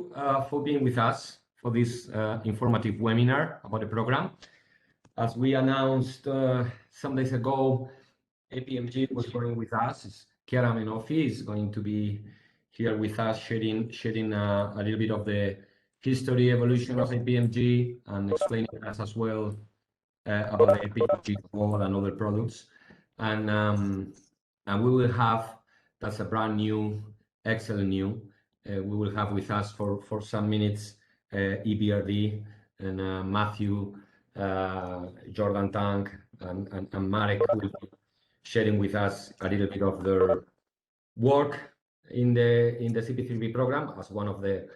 you for being with us for this informative webinar about the program. As we announced some days ago, APMG was going with us. Chiara Menoffi is going to be here with us, sharing a little bit of the history, evolution of APMG, and explaining us as well about the APMG code and other products. And we will have, that's a brand new, excellent new, we will have with us for some minutes EBRD and Matthew, Jordan Tang, and Marek will be sharing with us a little bit of their work in the CP3P program as one of the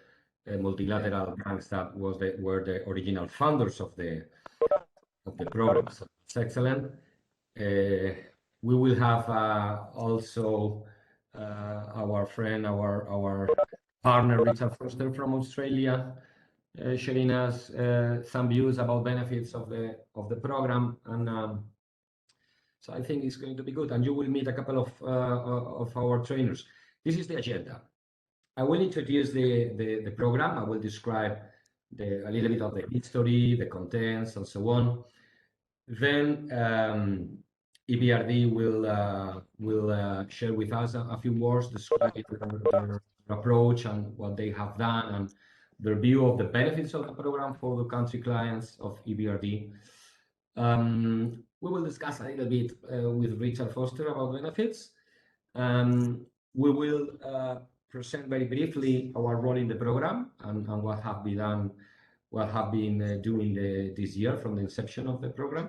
multilateral banks that were the original founders of the program. So it's excellent. We will have also our friend, our partner Richard Foster from Australia, sharing us some views about benefits of the program, and so I think it's going to be good. And you will meet a couple of our trainers. This is the agenda. I will introduce the program. I will describe a little bit of the history, the contents, and so on. Then EBRD will share with us a few words, describe their approach and what they have done and their view of the benefits of the program for the country clients of EBRD. We will discuss a little bit with Richard Foster about benefits. We will present very briefly our role in the program and what have been doing this year from the inception of the program.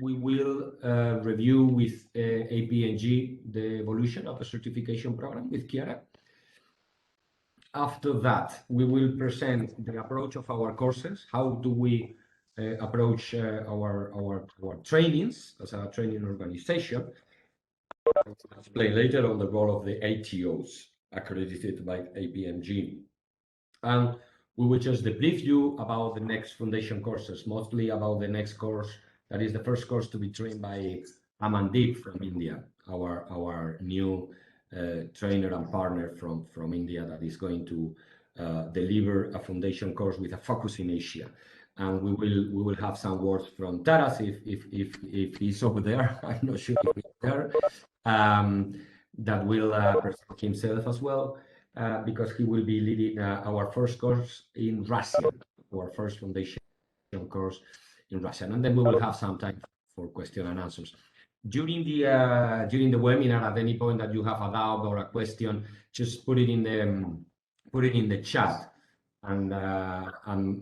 We will review with APMG the evolution of the certification program with Chiara. After that, we will present the approach of our courses. How do we approach our trainings as a training organization? I'll explain later on the role of the ATOs accredited by APMG. And we will just debrief you about the next foundation courses, mostly about the next course. That is the first course to be trained by Amandeep from India, our new trainer and partner from India that is going to deliver a foundation course with a focus in Asia. And we will have some words from Taras if he's over there. I'm not sure if he's there. That will present himself as well, because he will be leading our first course in Russian, our first foundation course in Russian, and then we will have some time for question and answers. During the webinar, at any point that you have a doubt or a question, just put it in the chat, and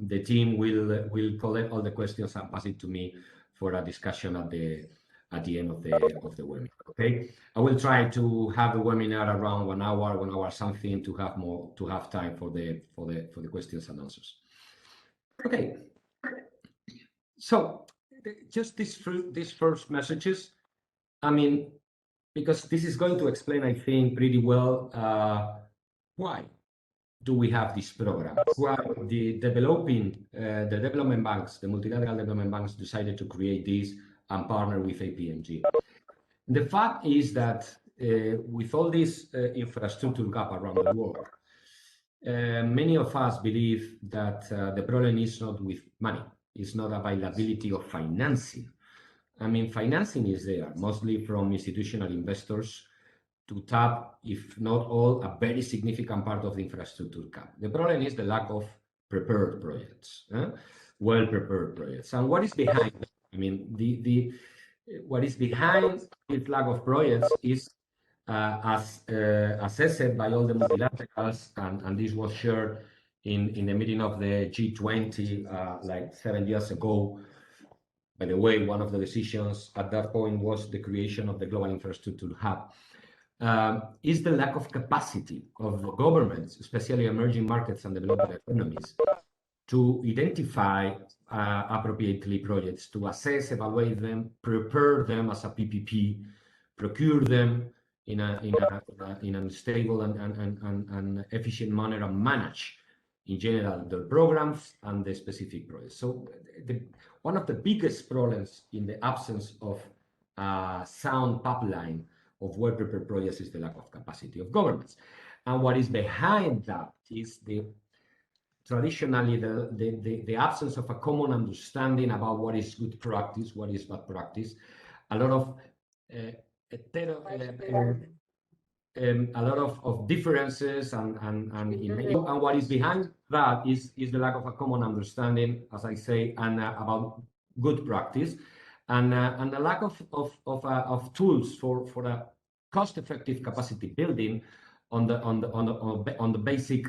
the team will collect all the questions and pass it to me for a discussion at the end of the webinar. Okay, I will try to have the webinar around 1 hour something to have time for the questions and answers. Okay, so just these first messages. I mean, because this is going to explain, I think, pretty well why do we have this program? Why the development banks, the multilateral development banks, decided to create this and partner with APMG. The fact is that with all this infrastructure gap around the world, many of us believe that the problem is not with money, it's not availability of financing. I mean, financing is there, mostly from institutional investors to tap, if not all, a very significant part of the infrastructure gap. The problem is the lack of prepared projects, well-prepared projects. And what is behind that? I mean, what is behind this lack of projects is, as assessed by all the multilaterals, and this was shared in the meeting of the G20 like 7 years ago. By the way, one of the decisions at that point was the creation of the Global Infrastructure Hub. Is the lack of capacity of the governments, especially emerging markets and developing economies, to identify appropriately projects, to assess, evaluate them, prepare them as a PPP, procure them in a stable and efficient manner, and manage in general the programs and the specific projects. So one of the biggest problems in the absence of sound pipeline of well-prepared projects is the lack of capacity of governments. And what is behind that is traditionally the absence of a common understanding about what is good practice, what is bad practice, a lot of a lot of differences and what is behind that is the lack of a common understanding, as I say, and about good practice, and the lack of tools for a cost-effective capacity building on the basic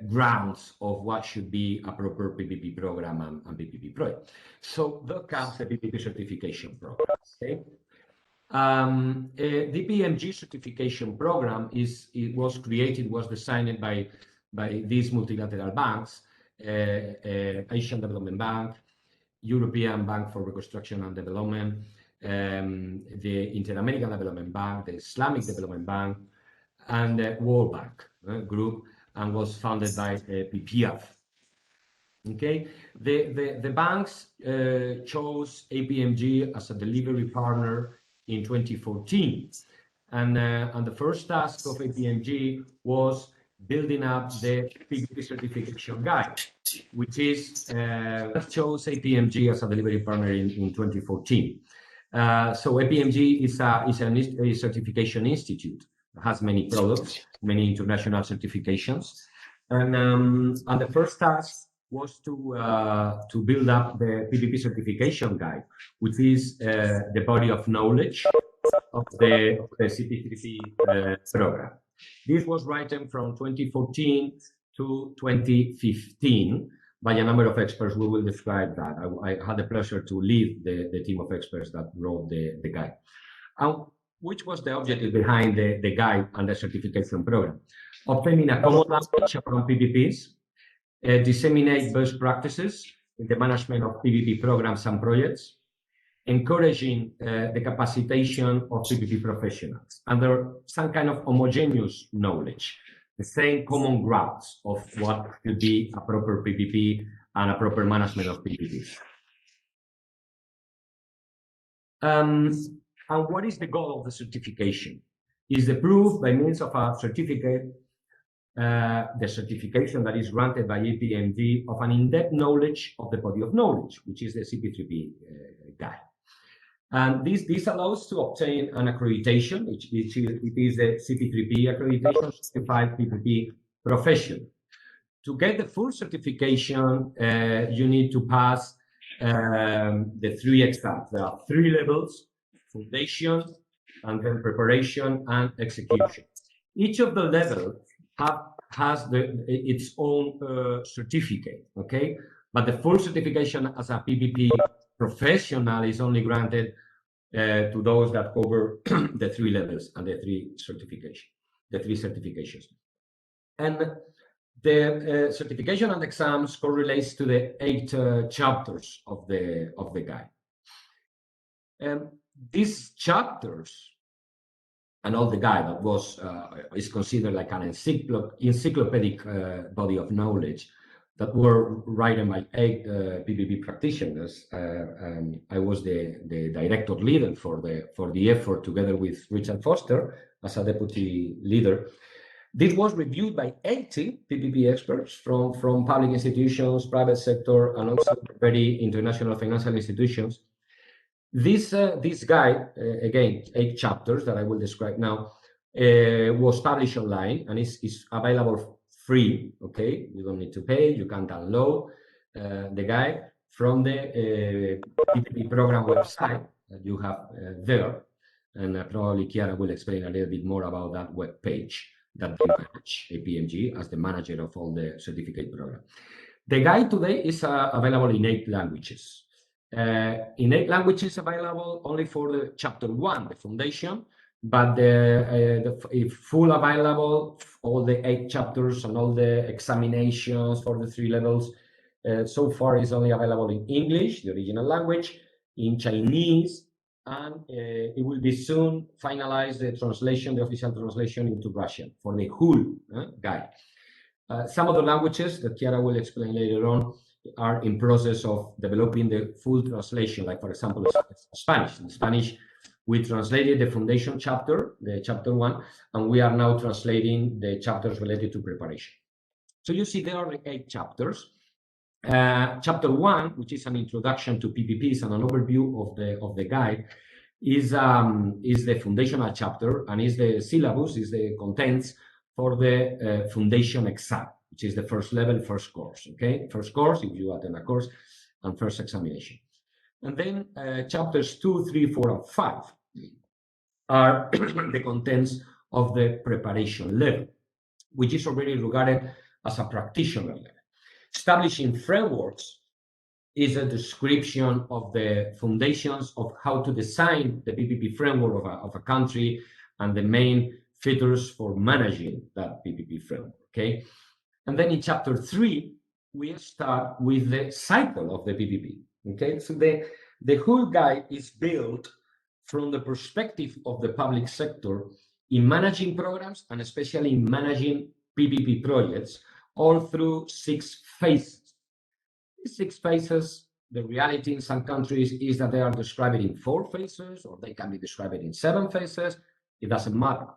grounds of what should be a proper PPP program and PPP project. So that comes the PPP certification program. Okay? The APMG certification program was designed by these multilateral banks, Asian Development Bank, European Bank for Reconstruction and Development, the Inter-American Development Bank, the Islamic Development Bank, and the World Bank group, and was founded by PPF. Okay, the banks chose APMG as a delivery partner in 2014, and the first task of APMG was building up the PPP certification guide, which is chose APMG as a delivery partner in 2014. So APMG is a certification institute. It has many products, many international certifications, and the first task was to build up the PPP certification guide, which is the body of knowledge of the CP3P program. This was written from 2014 to 2015 by a number of experts. We will describe that. I had the pleasure to lead the team of experts that wrote the guide. Which was the objective behind the guide and the certification program? Obtaining a common language around PPPs, disseminate best practices in the management of PPP programs and projects, encouraging the capacitation of PPP professionals under some kind of homogeneous knowledge, the same common grounds of what should be a proper PPP and a proper management of PPPs. And what is the goal of the certification? Is the proof by means of a certificate, the certification that is granted by APMG of an in-depth knowledge of the body of knowledge, which is the CP3P guide. And this allows to obtain an accreditation, it is the CP3P accreditation, Certified PPP Professional. To get the full certification, you need to pass the 3 exams. There are 3 levels: foundation, and then preparation and execution. Each of the levels has its own certificate, okay? But the full certification as a PPP professional is only granted to those that cover the 3 levels and the 3 certifications. And the certification and exams correlates to the 8 chapters of the guide. These chapters and all the guide that was is considered like an encyclopedic body of knowledge that were written by 8 PPP practitioners. I was the director leader for the effort together with Richard Foster as a deputy leader. This was reviewed by 80 PPP experts from public institutions, private sector, and also very international financial institutions. This guide, again, 8 chapters that I will describe now, was published online and is available free, okay? You don't need to pay. You can download the guide from the PPP program website that you have there. And probably Chiara will explain a little bit more about that web page that we manage, APMG, as the manager of all the certificate program. The guide today is available in 8 languages. In 8 languages available only for the chapter 1, the foundation, but the full available, all the 8 chapters and all the examinations for the 3 levels, so far is only available in English, the original language, in Chinese, and it will be soon finalized, the translation, the official translation into Russian for the whole guide. Some of the languages that Chiara will explain later on are in process of developing the full translation, like for example, Spanish. In Spanish, We translated the foundation chapter, the chapter 1, and we are now translating the chapters related to preparation. So you see there are 8 chapters. Chapter 1, which is an introduction to PPPs and an overview of the guide, is the foundational chapter, and is the syllabus, is the contents for the foundation exam, which is the first level, first course. Okay, first course if you attend a course, and first examination. And then chapters 2, 3, 4, and 5 are the contents of the preparation level, which is already regarded as a practitioner level. Establishing frameworks is a description of the foundations of how to design the PPP framework of a country and the main features for managing that PPP framework. Okay, and then in chapter 3 we start with the cycle of the PPP. Okay, so the whole guide is built from the perspective of the public sector in managing programs, and especially in managing PPP projects, all through 6 phases. These 6 phases, the reality in some countries is that they are described in 4 phases, or they can be described in 7 phases. It doesn't matter.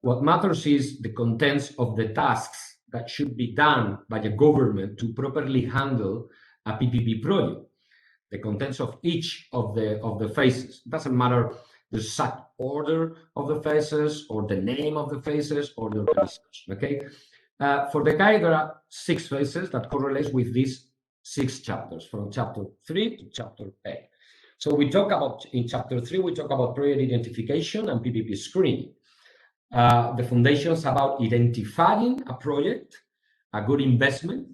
What matters is the contents of the tasks that should be done by the government to properly handle a PPP project. The contents of each of the phases. It doesn't matter the exact order of the phases, or the name of the phases, or the organization. Okay. For the guide, there are 6 phases that correlate with these 6 chapters, from chapter 3 to chapter 8. So we talk about, in chapter 3, we talk about project identification and PPP screening. The foundations about identifying a project, a good investment,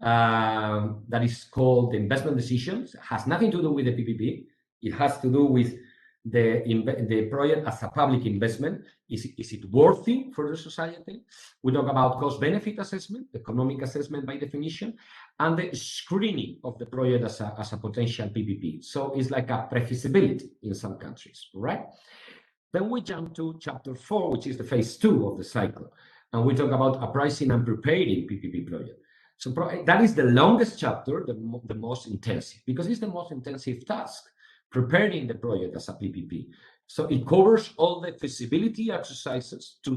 that is called the investment decisions. It has nothing to do with the PPP. It has to do with the project as a public investment. Is it worthy for the society? We talk about cost-benefit assessment, economic assessment by definition, and the screening of the project as a potential PPP. So it's like a pre-feasibility in some countries, right? Then we jump to chapter 4, which is the phase 2 of the cycle, and we talk about appraising and preparing PPP project. So that is the longest chapter, the most intensive, because it's the most intensive task, preparing the project as a PPP. So it covers all the feasibility exercises to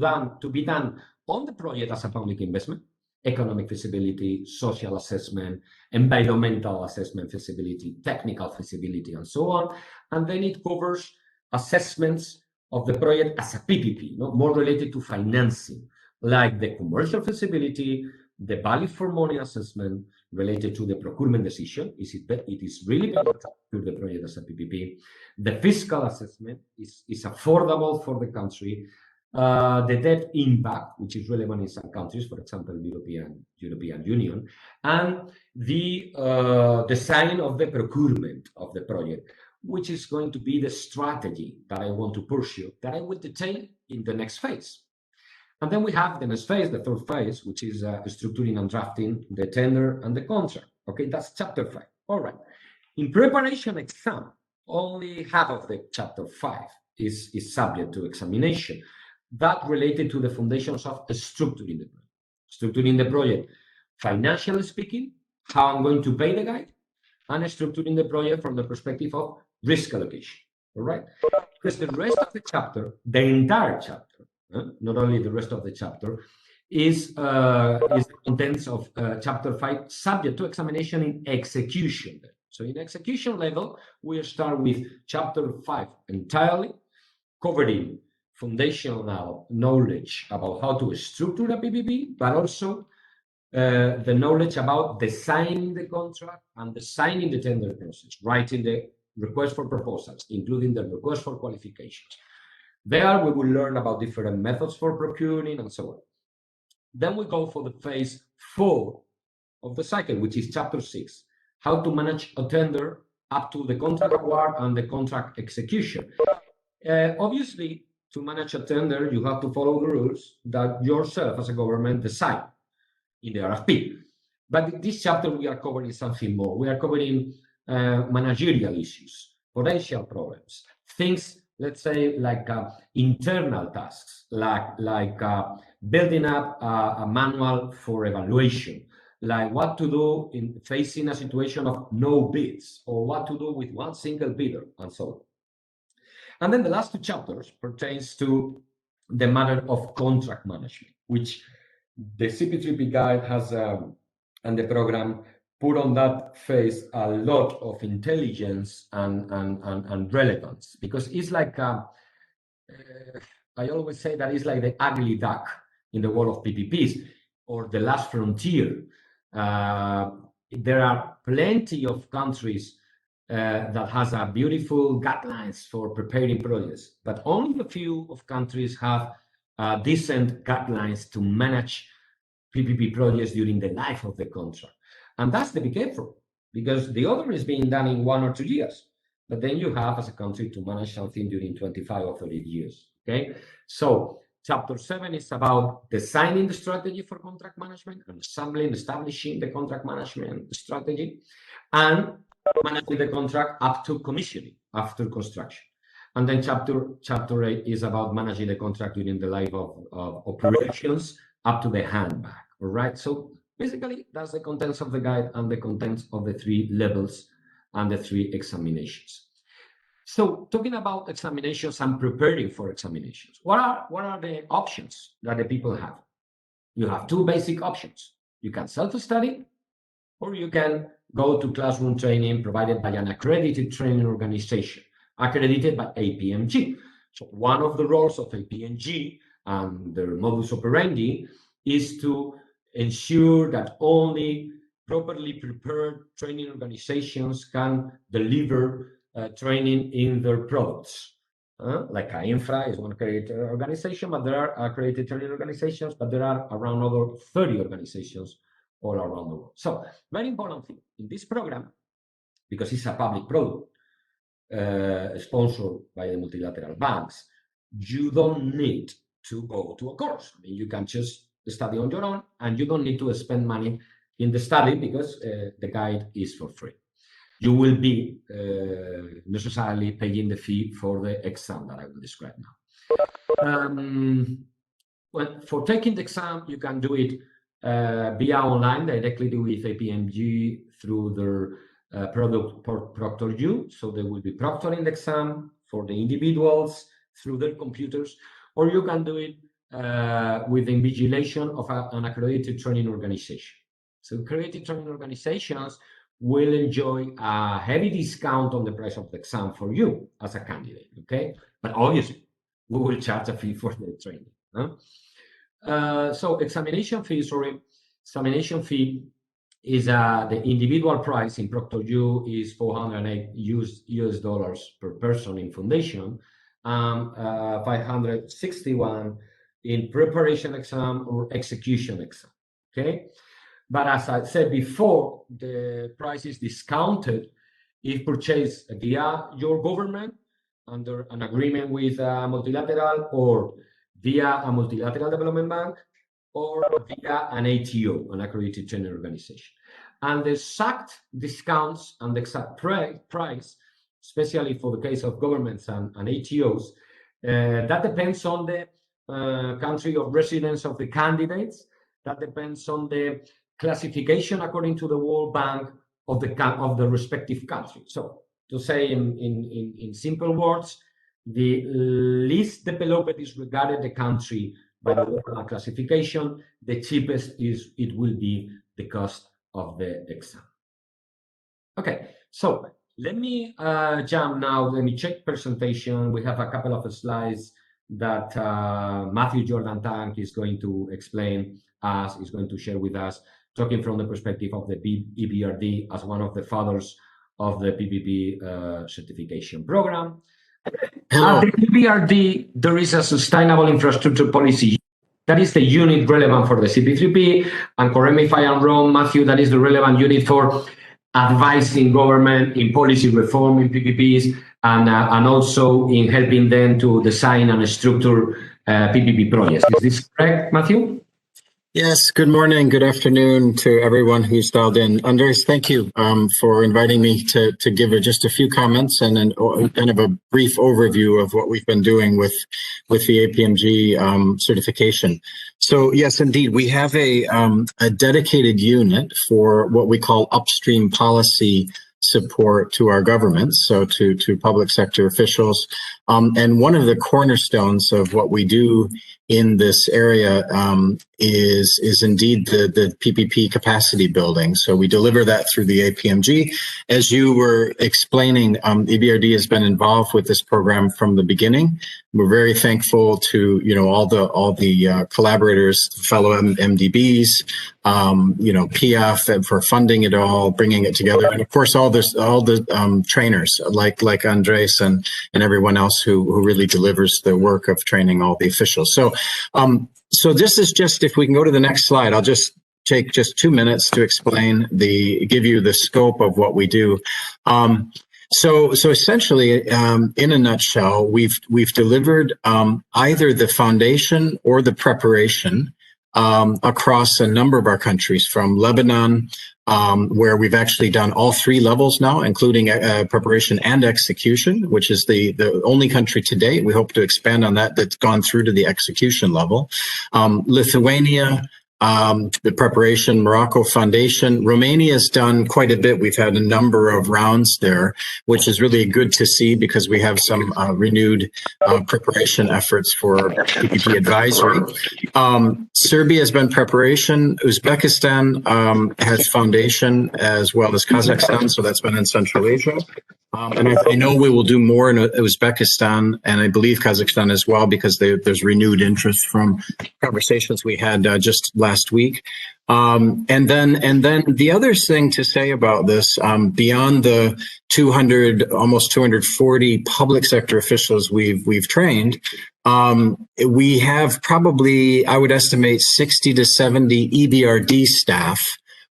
be done on the project as a public investment, economic feasibility, social assessment, environmental assessment feasibility, technical feasibility, and so on. And then it covers assessments of the project as a PPP, more related to financing, like the commercial feasibility, the value for money assessment related to the procurement decision. It is really better to the project as a PPP. The fiscal assessment is affordable for the country. The debt impact, which is relevant in some countries, for example, European Union, and the design of the procurement of the project, which is going to be the strategy that I want to pursue, that I will detail in the next phase. And then we have the next phase, the 3rd phase, which is structuring and drafting the tender and the contract. Okay, that's chapter 5. All right. In preparation exam, only half of the chapter 5 is subject to examination. That related to the foundations of structuring the project. Structuring the project, financially speaking, how I'm going to pay the guy, and structuring the project from the perspective of risk allocation. All right? Because the rest of the chapter, the entire chapter, not only the rest of the chapter, is the contents of chapter 5 subject to examination in execution. So in execution level, we start with chapter 5 entirely, covering foundational knowledge about how to structure a PPP, but also the knowledge about designing the contract and designing the tender process, writing the request for proposals, including the request for qualifications. There we will learn about different methods for procuring and so on. Then we go for the phase 4 of the cycle, which is chapter 6, how to manage a tender up to the contract award and the contract execution. Obviously, to manage a tender, you have to follow the rules that yourself as a government decide in the RFP. But in this chapter, we are covering something more. We are covering managerial issues, potential problems, things, let's say, like internal tasks, like building up a manual for evaluation, like what to do in facing a situation of no bids, or what to do with one single bidder, and so on. And then the last two chapters pertains to the matter of contract management, which the CP3P guide has, and the program put on that phase a lot of intelligence and relevance, because it's like, I always say that it's like the ugly duck in the world of PPPs, or the last frontier. There are plenty of countries that has a beautiful guidelines for preparing projects, but only a few of countries have decent guidelines to manage PPP projects during the life of the contract. And that's the big effort, because the other is being done in 1 or 2 years, but then you have as a country to manage something during 25 or 30 years, okay? So chapter 7 is about designing the strategy for contract management, and establishing the contract management strategy, and managing the contract up to commissioning, after construction. And then chapter 8 is about managing the contract during the life of operations up to the handback. All right. So basically, that's the contents of the guide and the contents of the 3 levels and the 3 examinations. So talking about examinations and preparing for examinations, what are the options that the people have? You have 2 basic options. You can self-study, or you can go to classroom training provided by an accredited training organization, accredited by APMG. So one of the roles of APMG and their modus operandi is to ensure that only properly prepared training organizations can deliver training in their products. Like K-infra is one accredited organization, but there are accredited training organizations, but there are around other 30 organizations all around the world. So very important thing in this program, because it's a public product sponsored by the multilateral banks, you don't need to go to a course. I mean, you can just study on your own, and you don't need to spend money in the study, because the guide is for free. You will be necessarily paying the fee for the exam that I will describe now. Well, for taking the exam, you can do it via online, directly with APMG through their product ProctorU. So they will be proctoring the exam for the individuals through their computers, or you can do it with the invigilation of an accredited training organization. So accredited training organizations will enjoy a heavy discount on the price of the exam for you as a candidate, okay? But obviously, we will charge a fee for the training. So examination fee is the individual price in ProctorU is $408 US per person in foundation, 561 in preparation exam or execution exam, okay? But as I said before, the price is discounted if purchased via your government under an agreement with a multilateral, or via a multilateral development bank, or via an ATO, an accredited training organization. And the exact discounts and the exact price, especially for the case of governments and ATOs, that depends on the country of residence of the candidates. That depends on the classification according to the World Bank of the respective country. So to say in simple words, the least developed is regarded the country by the World Bank classification, the cheapest it will be the cost of the exam. Okay, so let me jump now. Let me check presentation. We have a couple of slides that Matthew Jordan Tank is going to explain us, is going to share with us, talking from the perspective of the EBRD as one of the fathers of the PPP certification program. At the EBRD, there is a sustainable infrastructure policy. That is the unit relevant for the CP3P. And correct me if I am wrong, Matthew, that is the relevant unit for advising government in policy reform in PPPs, and also in helping them to design and structure PPP projects. Is this correct, Matthew? Yes, good morning, good afternoon to everyone who's dialed in. Andres, thank you for inviting me to give just a few comments and kind of a brief overview of what we've been doing with the APMG certification. So yes, indeed, we have a dedicated unit for what we call upstream policy support to our governments, so to public sector officials. And one of the cornerstones of what we do in this area is indeed the PPP capacity building. So we deliver that through the APMG. As you were explaining, EBRD has been involved with this program from the beginning. We're very thankful to all the collaborators, fellow MDBs, PF for funding it all, bringing it together, and of course all the trainers like Andres and everyone else who really delivers the work of training all the officials. So this is just, if we can go to the next slide, I'll just take just 2 minutes to give you the scope of what we do. So essentially, in a nutshell, we've delivered either the foundation or the preparation across a number of our countries, from Lebanon, where we've actually done all 3 levels now, including preparation and execution, which is the only country to date. We hope to expand on that's gone through to the execution level. Lithuania, the preparation, Morocco foundation. Romania's done quite a bit. We've had a number of rounds there, which is really good to see because we have some renewed preparation efforts for PPP advisory. Serbia has been preparation. Uzbekistan has foundation, as well as Kazakhstan, so that's been in Central Asia. And I know we will do more in Uzbekistan, and I believe Kazakhstan as well, because there's renewed interest from conversations we had just last week. And then the other thing to say about this, beyond the 200, almost 240 public sector officials we've trained, we have probably, I would estimate, 60 to 70 EBRD staff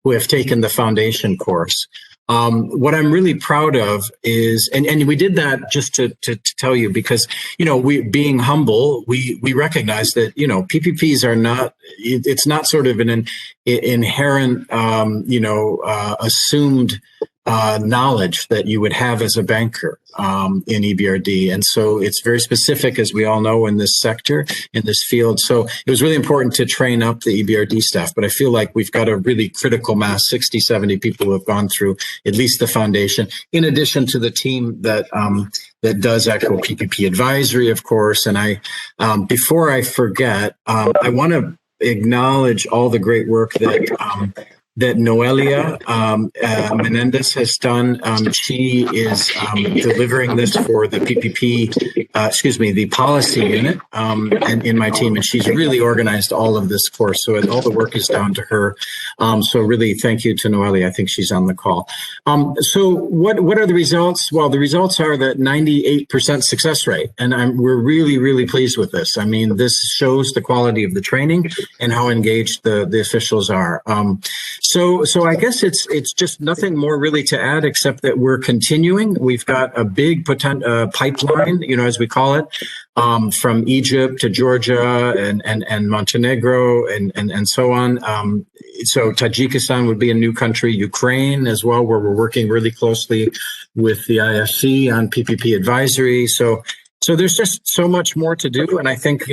who have taken the foundation course. What I'm really proud of is, and we did that just to tell you, because, we, being humble, we recognize that, PPPs are not, it's not sort of an inherent, assumed knowledge that you would have as a banker in EBRD. And so it's very specific, as we all know, in this sector, in this field. So it was really important to train up the EBRD staff. But I feel like we've got a really critical mass, 60, 70 people who have gone through at least the foundation, in addition to the team that does actual PPP advisory, of course. And before I forget, I want to acknowledge all the great work that Noelia Menendez has done. She is delivering this for the PPP, the policy unit, and in my team, and she's really organized all of this course. So all the work is down to her. So really, thank you to Noelia. I think she's on the call. So what are the results? Well, the results are that 98% success rate, and we're really, really pleased with this. I mean, this shows the quality of the training and how engaged the officials are. So I guess it's just nothing more really to add, except that we're continuing. We've got a big pipeline, as we call it, from Egypt to Georgia and Montenegro and so on. So Tajikistan would be a new country, Ukraine as well, where we're working really closely with the IFC on PPP advisory. So there's just so much more to do, and I think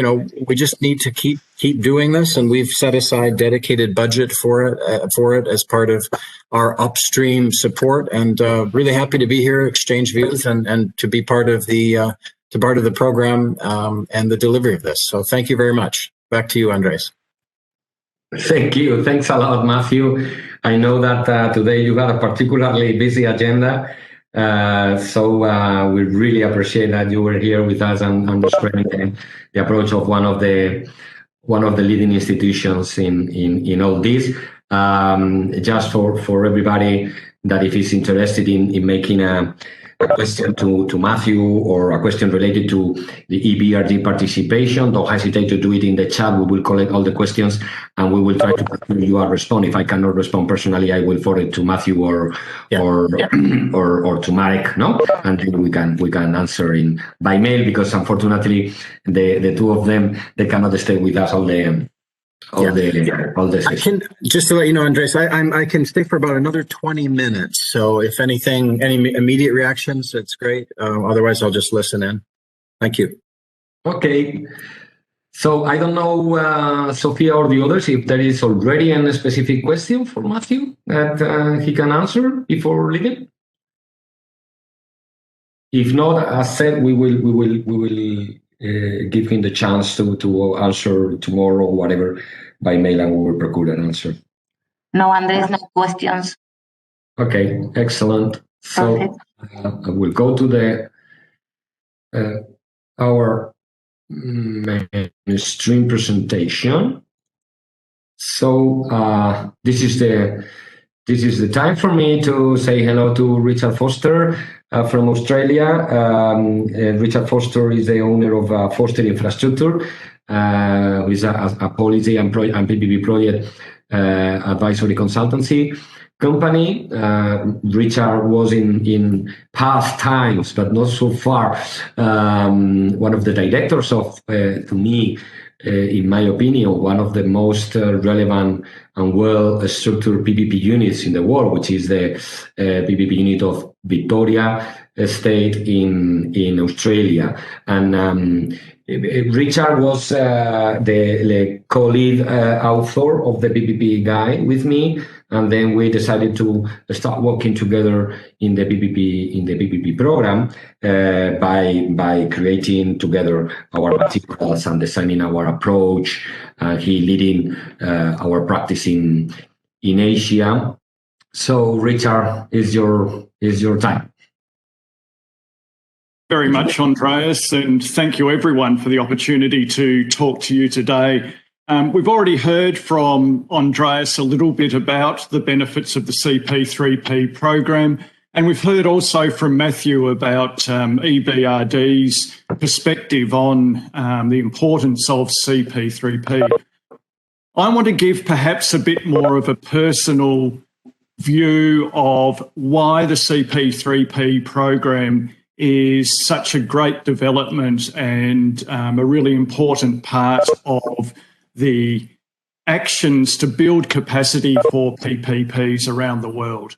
we just need to keep doing this, and we've set aside dedicated budget for it as part of our upstream support. And really happy to be here, exchange views, and to be part of the program and the delivery of this. So thank you very much. Back to you, Andres. Thank you. Thanks a lot, Matthew. I know that today you got a particularly busy agenda. So we really appreciate that you were here with us and describing the approach of one of the leading institutions in all this. Just for everybody that if is interested in making a question to Matthew or a question related to the EBRD participation, don't hesitate to do it in the chat. We will collect all the questions and we will try to give you a response. If I cannot respond personally, I will forward it to Matthew or to Marek, no? And then we can answer by mail, because unfortunately the two of them, they cannot stay with us all the I can, just to let you know, Andres, I can stay for about another 20 minutes. So if anything, any immediate reactions, that's great. Otherwise, I'll just listen in. Thank you. Okay. So I don't know, Sophia or the others, if there is already a specific question for Matthew that he can answer before leaving. If not, as said, we will give him the chance to answer tomorrow or whatever by mail, and we will procure an answer. No, Andres, no questions. Okay, excellent. So I will go to the our mainstream presentation. So this is the time for me to say hello to Richard Foster from Australia. Richard Foster is the owner of Foster Infrastructure, who is a policy and PPP project advisory consultancy company. Richard was in past times, but not so far, one of the directors of, to me, in my opinion, one of the most relevant and well-structured PPP units in the world, which is the PPP unit of Victoria State in Australia. And Richard was the co-lead author of the PPP guide with me, and then we decided to start working together in the PPP program by creating together our materials and designing our approach. He leading our practice in Asia. So, Richard, is your time. Very much, Andreas, and thank you everyone for the opportunity to talk to you today. We've already heard from Andreas a little bit about the benefits of the CP3P program, and we've heard also from Matthew about EBRD's perspective on the importance of CP3P. I want to give perhaps a bit more of a personal view of why the CP3P program is such a great development and a really important part of the actions to build capacity for PPPs around the world.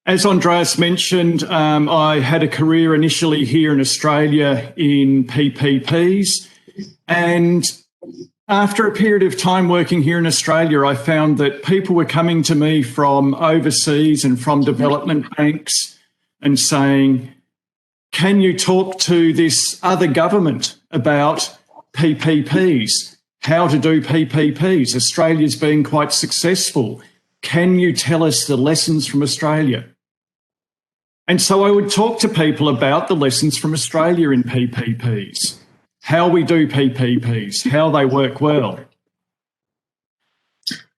As Andreas mentioned, I had a career initially here in Australia in PPPs, and after a period of time working here in Australia, I found that people were coming to me from overseas and from development banks and saying, can you talk to this other government about PPPs, how to do PPPs? Australia's been quite successful. Can you tell us the lessons from Australia? And so I would talk to people about the lessons from Australia in PPPs, how we do PPPs, how they work well.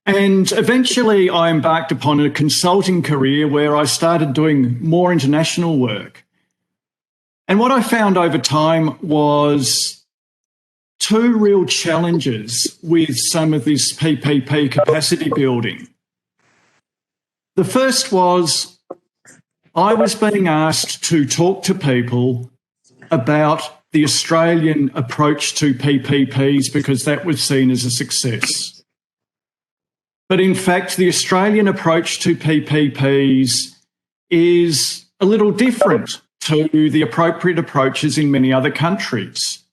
And eventually I embarked upon a consulting career where I started doing more international work. And what I found over time was two real challenges with some of this PPP capacity building. The first was I was being asked to talk to people about the Australian approach to PPPs because that was seen as a success. But in fact, the Australian approach to PPPs is a little different to the appropriate approaches in many other countries.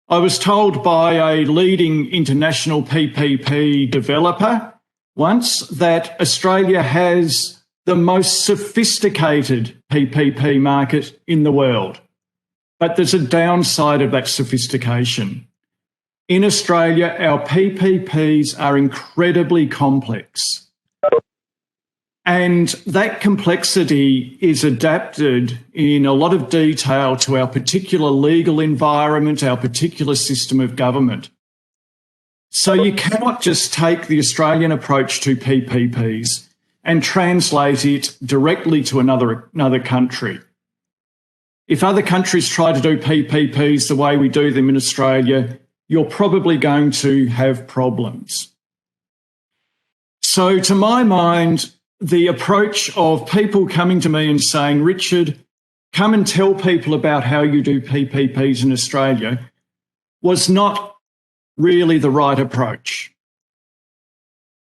I was told by a leading international PPP developer once that Australia has the most sophisticated PPP market in the world. But there's a downside of that sophistication. In Australia, our PPPs are incredibly complex. And that complexity is adapted in a lot of detail to our particular legal environment, our particular system of government. So you cannot just take the Australian approach to PPPs and translate it directly to another country. If other countries try to do PPPs the way we do them in Australia, you're probably going to have problems. So to my mind, the approach of people coming to me and saying, Richard, come and tell people about how you do PPPs in Australia, was not really the right approach.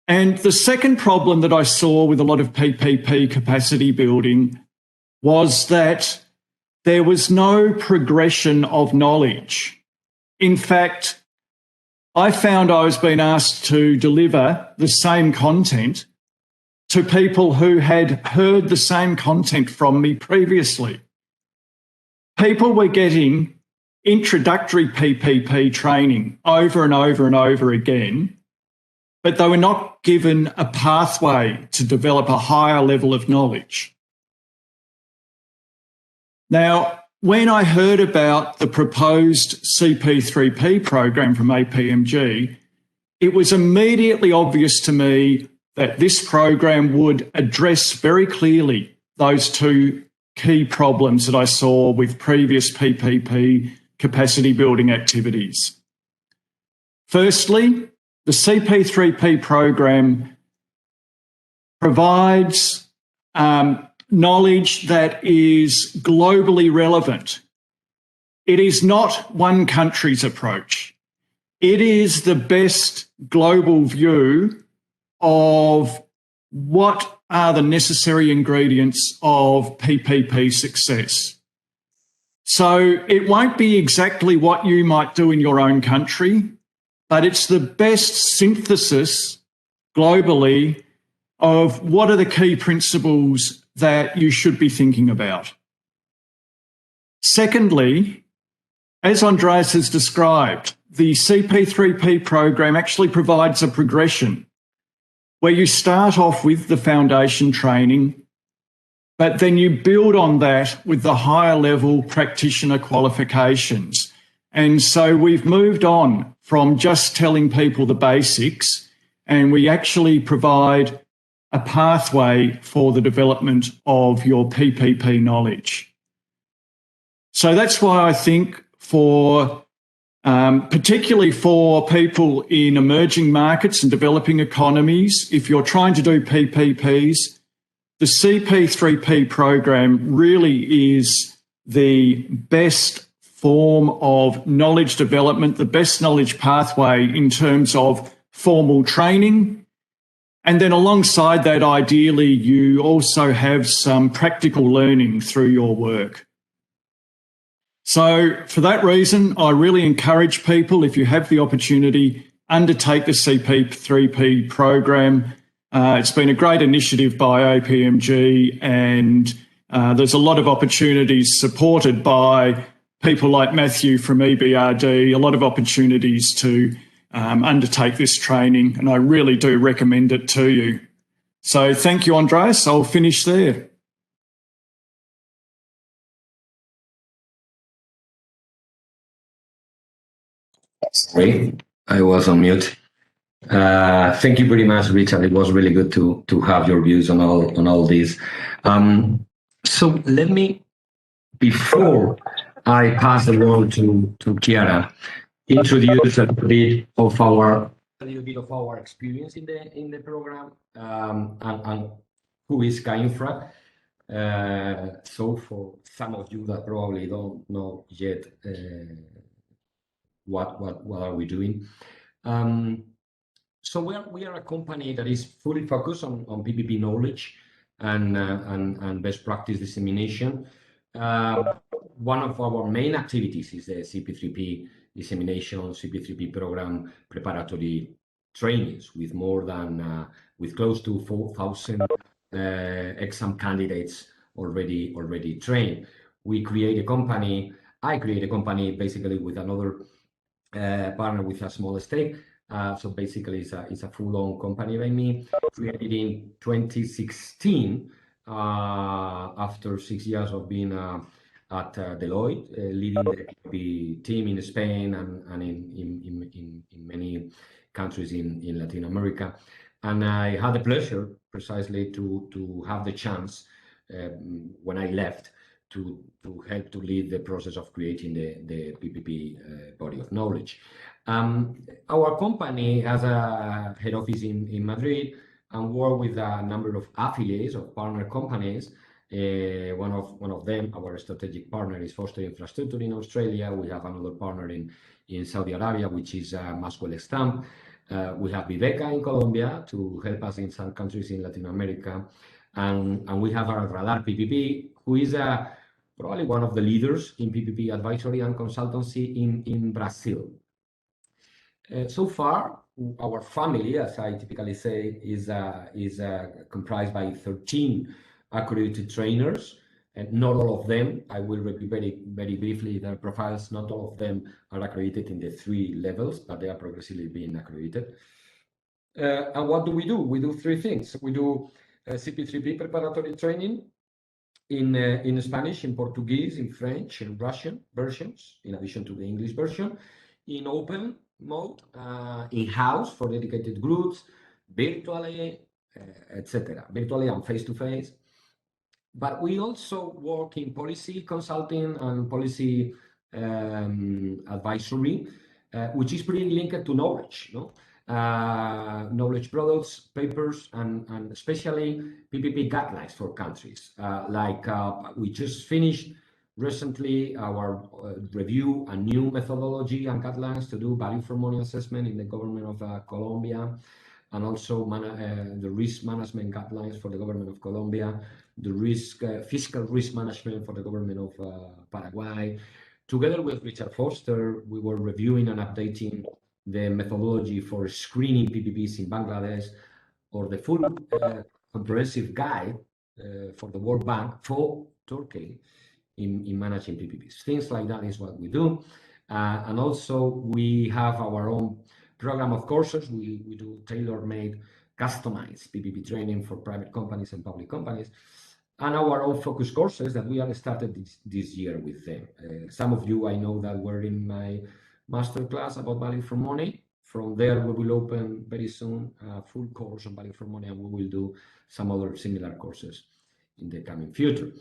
And the second problem that I saw with a lot of PPP capacity building was that there was no progression of knowledge. In fact, I found I was being asked to deliver the same content to people who had heard the same content from me previously. People were getting introductory PPP training over and over and over again, but they were not given a pathway to develop a higher level of knowledge. Now, when I heard about the proposed CP3P program from APMG, it was immediately obvious to me that this program would address very clearly those two key problems that I saw with previous PPP capacity building activities. Firstly, the CP3P program provides knowledge that is globally relevant. It is not one country's approach. It is the best global view of what are the necessary ingredients of PPP success. So it won't be exactly what you might do in your own country, but it's the best synthesis globally of what are the key principles that you should be thinking about. Secondly, as Andreas has described, the CP3P program actually provides a progression where you start off with the foundation training, but then you build on that with the higher level practitioner qualifications. And so we've moved on from just telling people the basics, and we actually provide a pathway for the development of your PPP knowledge. So that's why I think particularly for people in emerging markets and developing economies, if you're trying to do PPPs, the CP3P program really is the best form of knowledge development, the best knowledge pathway in terms of formal training. And then alongside that, ideally, you also have some practical learning through your work. So for that reason, I really encourage people, if you have the opportunity, undertake the CP3P program. It's been a great initiative by APMG, and there's a lot of opportunities supported by people like Matthew from EBRD, a lot of opportunities to undertake this training, and I really do recommend it to you. So thank you, Andreas. I'll finish there. Sorry, I was on mute. Thank you very much, Richard. It was really good to have your views on all this. So let me, before I pass the word to Chiara, introduce a little bit of our experience in the program and who is K-infra. So for some of you that probably don't know yet what are we doing. So we are a company that is fully focused on PPP knowledge and best practice dissemination. One of our main activities is the CP3P dissemination, CP3P program preparatory trainings with with close to 4,000 exam candidates already trained. I create a company basically with another partner with a small stake. So basically it's a full-on company by me, created in 2016 after 6 years of being at Deloitte, leading the PPP team in Spain and in many countries in Latin America. And I had the pleasure precisely to have the chance when I left to help to lead the process of creating the PPP body of knowledge. Our company has a head office in Madrid and work with a number of affiliates of partner companies. One of them, our strategic partner, is Foster Infrastructure in Australia. We have another partner in Saudi Arabia, which is Maswell Stamp. We have Viveca in Colombia to help us in some countries in Latin America. And we have our Radar PPP, who is probably one of the leaders in PPP advisory and consultancy in Brazil. So far, our family, as I typically say, is comprised by 13 accredited trainers, and not all of them, I will review very briefly their profiles, not all of them are accredited in the 3 levels, but they are progressively being accredited. And what do? We do 3 things. We do CP3P preparatory training in Spanish, in Portuguese, in French, and Russian versions, in addition to the English version, in open mode, in-house for dedicated groups, virtually, etc., virtually and face-to-face. But we also work in policy consulting and policy advisory, which is pretty linked to knowledge, no? Knowledge products, papers, and especially PPP guidelines for countries. We just finished recently our review a new methodology and guidelines to do value for money assessment in the government of Colombia, and also the risk management guidelines for the government of Colombia, the fiscal risk management for the government of Paraguay. Together with Richard Foster, we were reviewing and updating the methodology for screening PPPs in Bangladesh, or the full comprehensive guide for the World Bank for Turkey in managing PPPs. Things like that is what we do. And also we have our own program of courses. We do tailor-made, customized PPP training for private companies and public companies, and our own focus courses that we have started this year with them. Some of you I know that were in my masterclass about value for money. From there, we will open very soon a full course on value for money, and we will do some other similar courses in the coming future.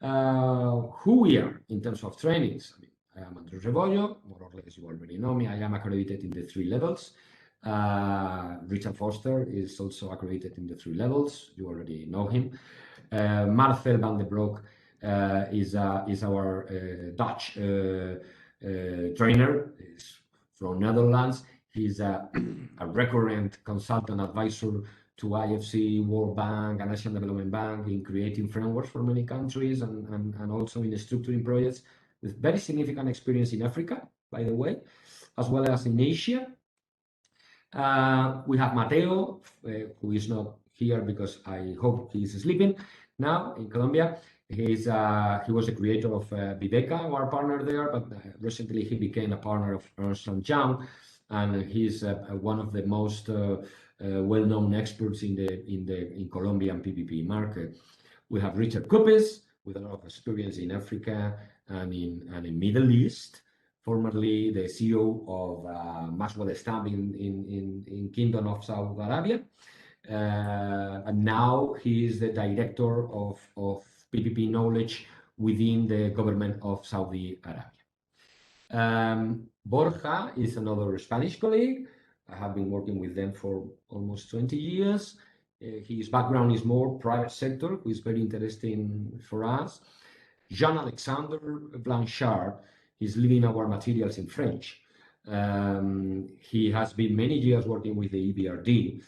Who we are in terms of trainings. I am Andres Rebollo, more or less you already know me. I am accredited in the 3 levels. Richard Foster is also accredited in the 3 levels. You already know him. Marcel van den Broek is our Dutch trainer. He's from Netherlands. He's a recurrent consultant advisor to IFC, World Bank, and Asian Development Bank in creating frameworks for many countries, and also in structuring projects, with very significant experience in Africa, by the way, as well as in Asia. We have Mateo, who is not here because I hope he is sleeping now in Colombia. He was the creator of Viveca, our partner there, but recently he became a partner of Ernst & Young, and he's one of the most well-known experts in Colombian PPP market. We have Richard Kupis, with a lot of experience in Africa and in Middle East, formerly the CEO of Maxwell Stamp in Kingdom of Saudi Arabia, and now he is the director of PPP knowledge within the government of Saudi Arabia. Borja is another Spanish colleague. I have been working with them for almost 20 years. His background is more private sector, which is very interesting for us. Jean-Alexandre Blanchard is leading our materials in French. He has been many years working with the EBRD,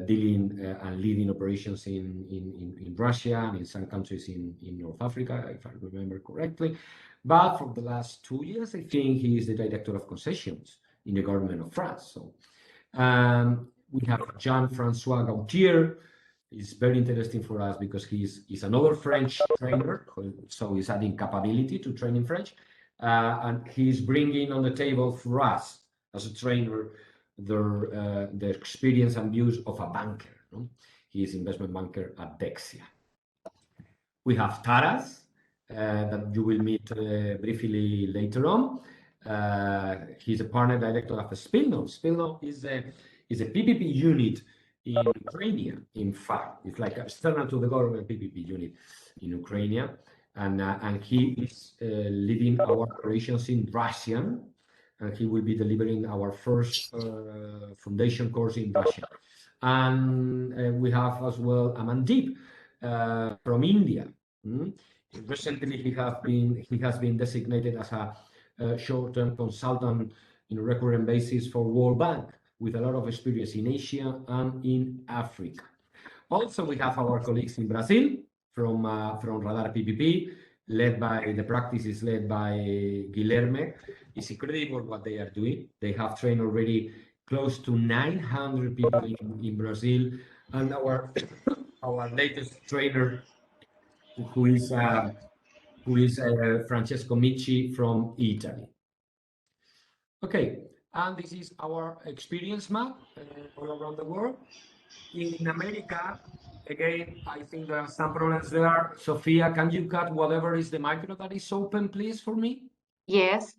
dealing and leading operations in Russia and in some countries in North Africa, if I remember correctly. But for the last 2 years, I think he is the director of concessions in the government of France. So we have Jean-Francois Gautier. It's very interesting for us because he's another French trainer, so he's adding capability to training French, and he's bringing on the table for us as a trainer the experience and views of a banker. No? He is investment banker at Dexia. We have Taras, that you will meet briefly later on. He's a partner director of Spilno. Spilno is a PPP unit in Ukraine. In fact, it's like external to the government PPP unit in Ukraine, and he is leading our operations in Russia, and he will be delivering our first foundation course in Russia. And we have as well Amandeep from India. Recently, he has been designated as a short-term consultant in a recurrent basis for World Bank, with a lot of experience in Asia and in Africa. Also, we have our colleagues in Brazil from Radar PPP. the practice is led by Guilherme. It's incredible what they are doing. They have trained already close to 900 people in Brazil, and our latest trainer, who is Francesco Michi from Italy. Okay, and this is our experience map all around the world. In America, again, I think there are some problems there. Sophia, can you cut whatever is the micro that is open, please, for me? Yes.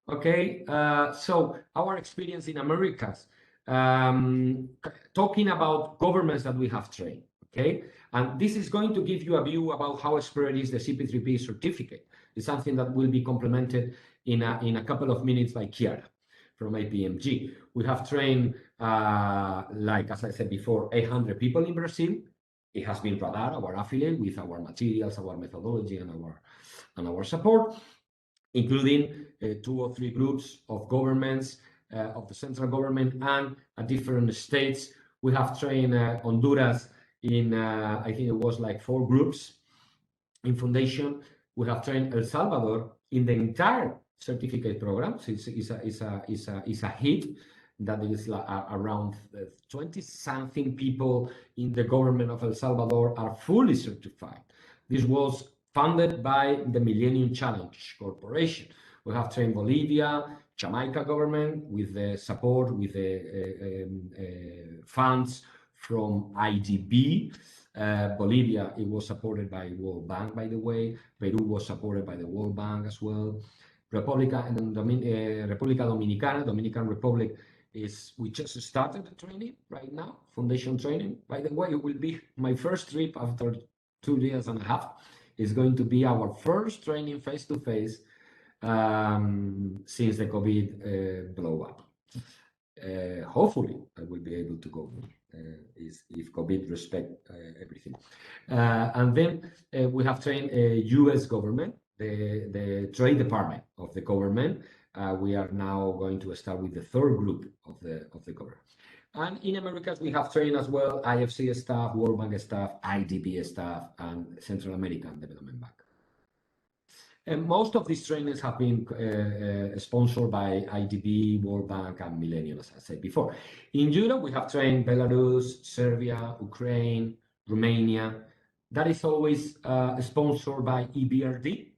Okay, so our experience in Americas, talking about governments that we have trained, okay? And this is going to give you a view about how spread is the CP3P certificate. It's something that will be complemented in a couple of minutes by Chiara from APMG. We have trained, like as I said before, 800 people in Brazil. It has been Radar, our affiliate, with our materials, our methodology, and our support, including 2 or 3 groups of governments, of the central government and different states. We have trained Honduras in, I think it was like 4 groups in foundation. We have trained El Salvador in the entire certificate program. So it's a hit that is around 20-something people in the government of El Salvador are fully certified. This was funded by the Millennium Challenge Corporation. We have trained Bolivia, Jamaica government with the support, with the funds from IDB. Bolivia, it was supported by World Bank, by the way. Peru was supported by the World Bank as well. República Dominicana, Dominican Republic, we just started the training right now, foundation training. By the way, it will be my first trip after 2 years and a half. It's going to be our first training face-to-face since the COVID blow up. Hopefully, I will be able to go if COVID respect everything. And then we have trained U.S. government, the Trade Department of the government. We are now going to start with the 3rd group of the government. And in Americas, we have trained as well IFC staff, World Bank staff, IDB staff, and Central American Development Bank. And most of these trainings have been sponsored by IDB, World Bank, and Millennium, as I said before. In Europe, we have trained Belarus, Serbia, Ukraine, Romania. That is always sponsored by EBRD.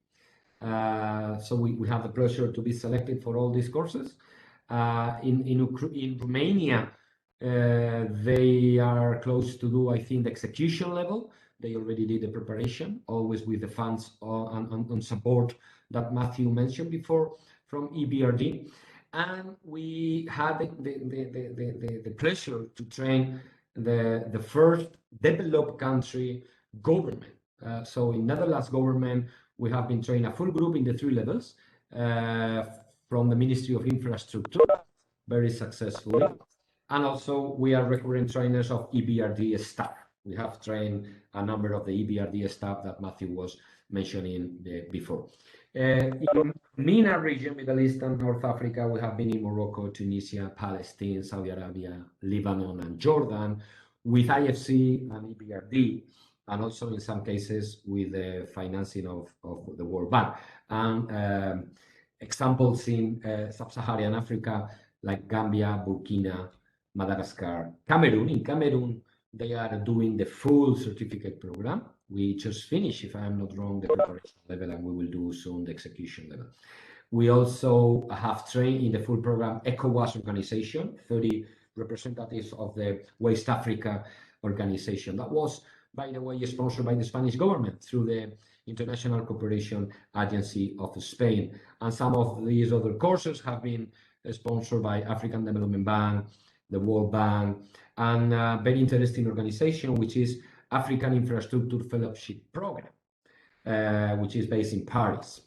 So we have the pleasure to be selected for all these courses. In Romania, they are close to do, I think, the execution level. They already did the preparation, always with the funds and support that Matthew mentioned before from EBRD. And we had the pleasure to train the first developed country government. So in Netherlands government, we have been training a full group in the 3 levels from the Ministry of Infrastructure, very successfully. And also we are recurrent trainers of EBRD staff. We have trained a number of the EBRD staff that Matthew was mentioning before. In MENA region, Middle East and North Africa, we have been in Morocco, Tunisia, Palestine, Saudi Arabia, Lebanon, and Jordan with IFC and EBRD, and also in some cases with the financing of the World Bank. And examples in Sub-Saharan Africa, like Gambia, Burkina, Madagascar, Cameroon. In Cameroon, they are doing the full certificate program. We just finished, if I'm not wrong, the preparation level, and we will do soon the execution level. We also have trained in the full program ECOWAS organization, 30 representatives of the West Africa organization. That was, by the way, sponsored by the Spanish government through the International Cooperation Agency of Spain. And some of these other courses have been sponsored by African Development Bank, the World Bank, and a very interesting organization, which is African Infrastructure Fellowship Program, which is based in Paris.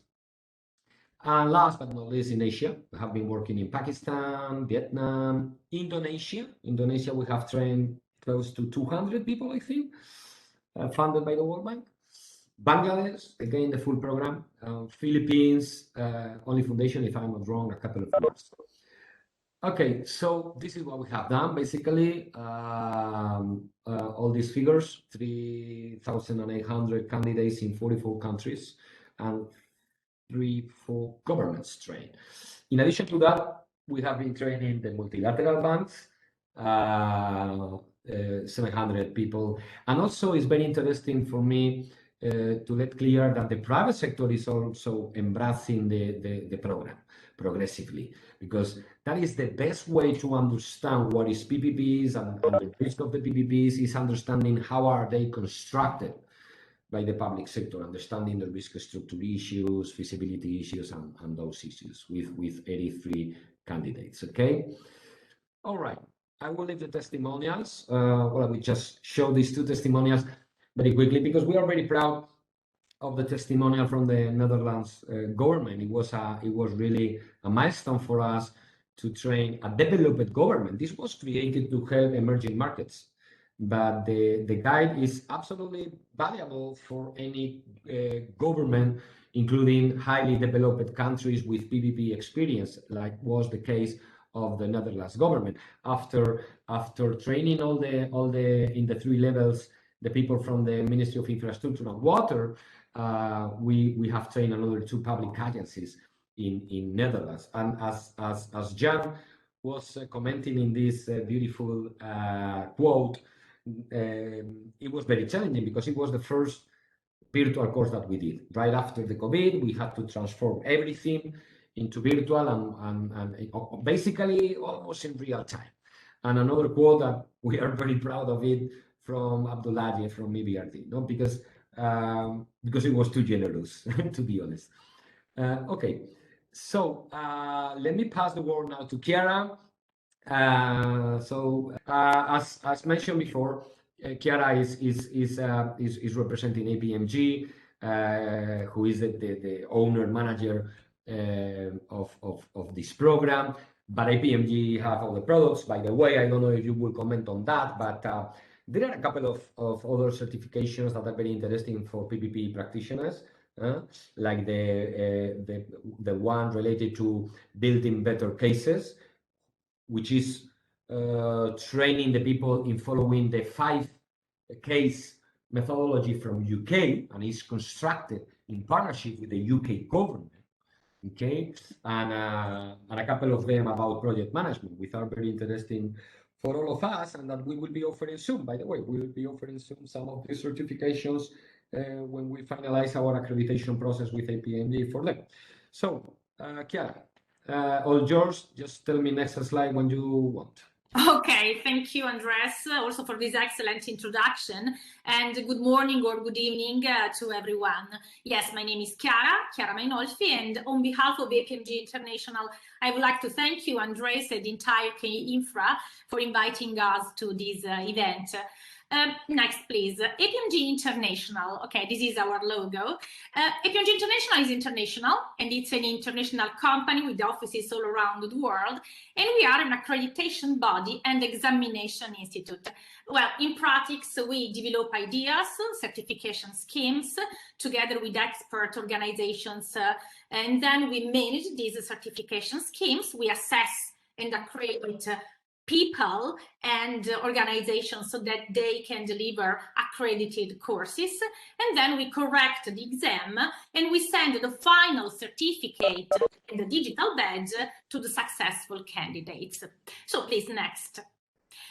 And last but not least, in Asia, we have been working in Pakistan, Vietnam, Indonesia. Indonesia, we have trained close to 200 people, I think, funded by the World Bank. Bangladesh, again, the full program. Philippines, only foundation, if I'm not wrong, a couple of years. Okay, so this is what we have done, basically. All these figures, 3,800 candidates in 44 countries. and 3-4 governments train. In addition to that, we have been training the multilateral banks, 700 people. And also it's very interesting for me to let clear that the private sector is also embracing the program progressively, because that is the best way to understand what is PPPs and the risk of the PPPs is understanding how are they constructed by the public sector, understanding the risk structure issues, feasibility issues, and those issues with 83 candidates, okay? All right, I will leave the testimonials. Well, we just show these 2 testimonials very quickly because we are very proud of the testimonial from the Netherlands government. It was really a milestone for us to train a developed government. This was created to help emerging markets, but the guide is absolutely valuable for any government, including highly developed countries with PPP experience, like was the case of the Netherlands government. After training all the in the 3 levels, the people from the Ministry of Infrastructure and Water, we have trained another 2 public agencies in Netherlands. And as Jan was commenting in this beautiful quote, it was very challenging because it was the first virtual course that we did. Right after the COVID, we had to transform everything into virtual and basically almost in real time. And another quote that we are very proud of it from Abdullahi from EBRD, no? Because it was too generous, to be honest. Okay, so let me pass the word now to Chiara. As mentioned before, Chiara is representing APMG, who is the owner manager of this program. But APMG have other products. By the way, I don't know if you will comment on that, but there are a couple of other certifications that are very interesting for PPP practitioners, like the one related to building better cases, which is training the people in following the 5-case methodology from UK, and is constructed in partnership with the UK government. Okay, and a couple of them about project management, which are very interesting for all of us, and that we will be offering soon. By the way, we will be offering soon some of these certifications when we finalize our accreditation process with APMG for them. So, Chiara, all yours. Just tell me next slide when you want. Okay, thank you, Andres, also for this excellent introduction, and good morning or good evening to everyone. Yes, my name is Chiara Mainolfi, and on behalf of APMG International, I would like to thank you, Andres, and the entire K-infra for inviting us to this event. Next, please. APMG International. Okay, this is our logo. APMG International is international, and it's an international company with offices all around the world. And we are an accreditation body and examination institute. Well, in practice, we develop ideas, certification schemes, together with expert organizations, and then we manage these certification schemes. We assess and accredit people and organizations so that they can deliver accredited courses, and then we correct the exam and we send the final certificate and the digital badge to the successful candidates. So please, next.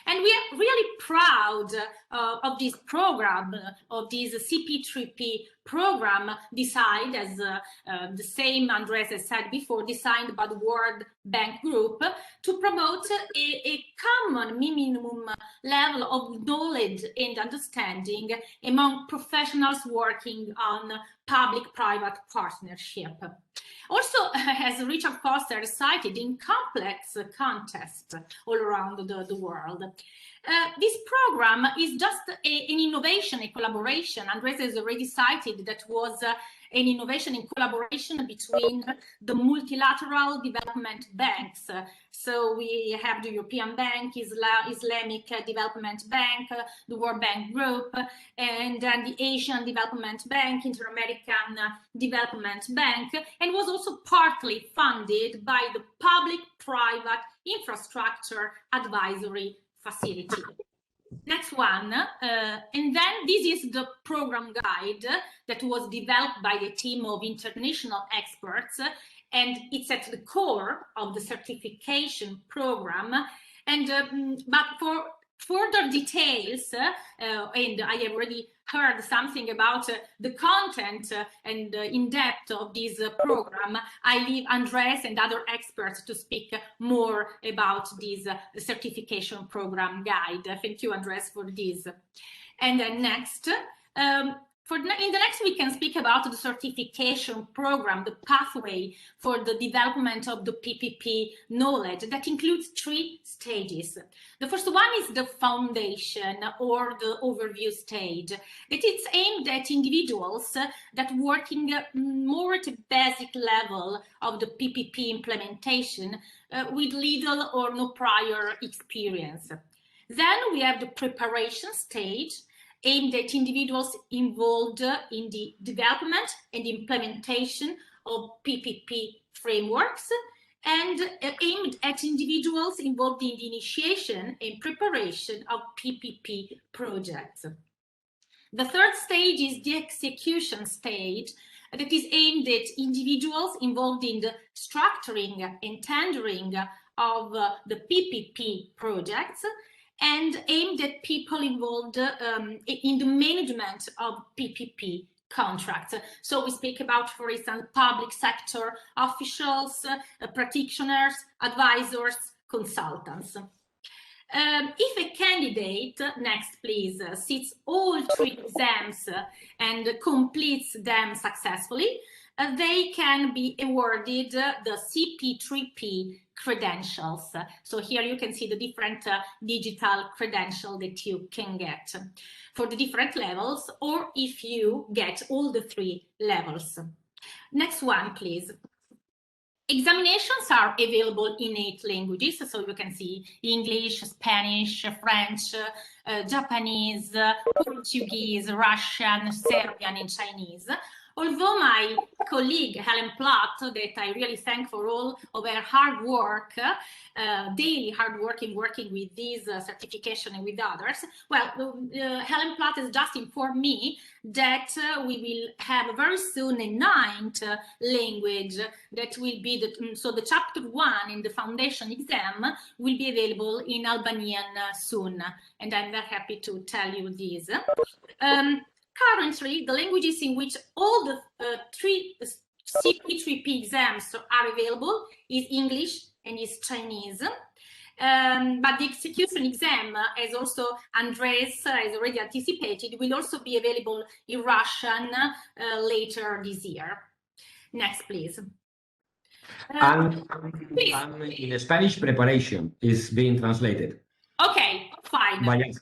And we are really proud of this program, of this CP3P program, designed, as the same Andres has said before, designed by the World Bank Group to promote a common minimum level of knowledge and understanding among professionals working on public-private partnership. Also, as Richard Foster cited, in complex contexts all around the world. This program is just an innovation, a collaboration. Andres has already cited that was an innovation in collaboration between the multilateral development banks. So we have the European Bank, Islamic Development Bank, the World Bank Group, and then the Asian Development Bank, Inter-American Development Bank, and was also partly funded by the Public-Private Infrastructure Advisory Facility. Next one, and then this is the program guide that was developed by a team of international experts, and it's at the core of the certification program. And but for further details, and I have already heard something about the content and in depth of this program, I leave Andres and other experts to speak more about this certification program guide. Thank you, Andres, for this. And then next, in the next we can speak about the certification program, the pathway for the development of the PPP knowledge that includes 3 stages. The first one is the foundation or the overview stage. It is aimed at individuals that working more at a basic level of the PPP implementation with little or no prior experience. Then we have the preparation stage, aimed at individuals involved in the development and implementation of PPP frameworks, and aimed at individuals involved in the initiation and preparation of PPP projects. The third stage is the execution stage, that is aimed at individuals involved in the structuring and tendering of the PPP projects, and aimed at people involved in the management of PPP contracts. So we speak about, for instance, public sector officials, practitioners, advisors, consultants. If a candidate, next please, sits all 3 exams and completes them successfully, they can be awarded the CP3P credentials. So here you can see the different digital credential that you can get for the different levels, or if you get all the 3 levels. Next one, please. Examinations are available in 8 languages, so you can see English, Spanish, French, Japanese, Portuguese, Russian, Serbian, and Chinese. Although my colleague Helen Platt, that I really thank for all of her hard work, daily hard work in working with this certification and with others, well, Helen Platt has just informed me that we will have very soon a 9th language that will be the chapter 1 in the foundation exam will be available in Albanian soon, and I'm very happy to tell you this. Currently, the languages in which all the 3 CP3P exams are available is English and is Chinese. But the execution exam, as also Andres has already anticipated, will also be available in Russian later this year. Next, please. And in Spanish, preparation is being translated. Okay, fine. Okay.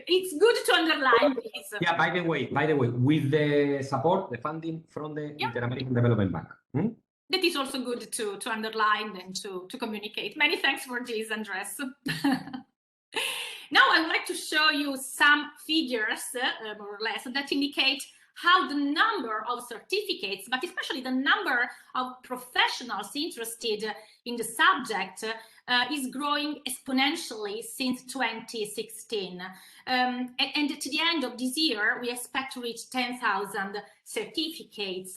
It's good to underline this. Yeah, by the way, with the support, the funding from the Inter-American Development Bank. That is also good to underline and to communicate. Many thanks for this, Andres. Now I would like to show you some figures, more or less, that indicate how the number of certificates, but especially the number of professionals interested in the subject is growing exponentially since 2016. And at the end of this year, we expect to reach 10,000 certificates.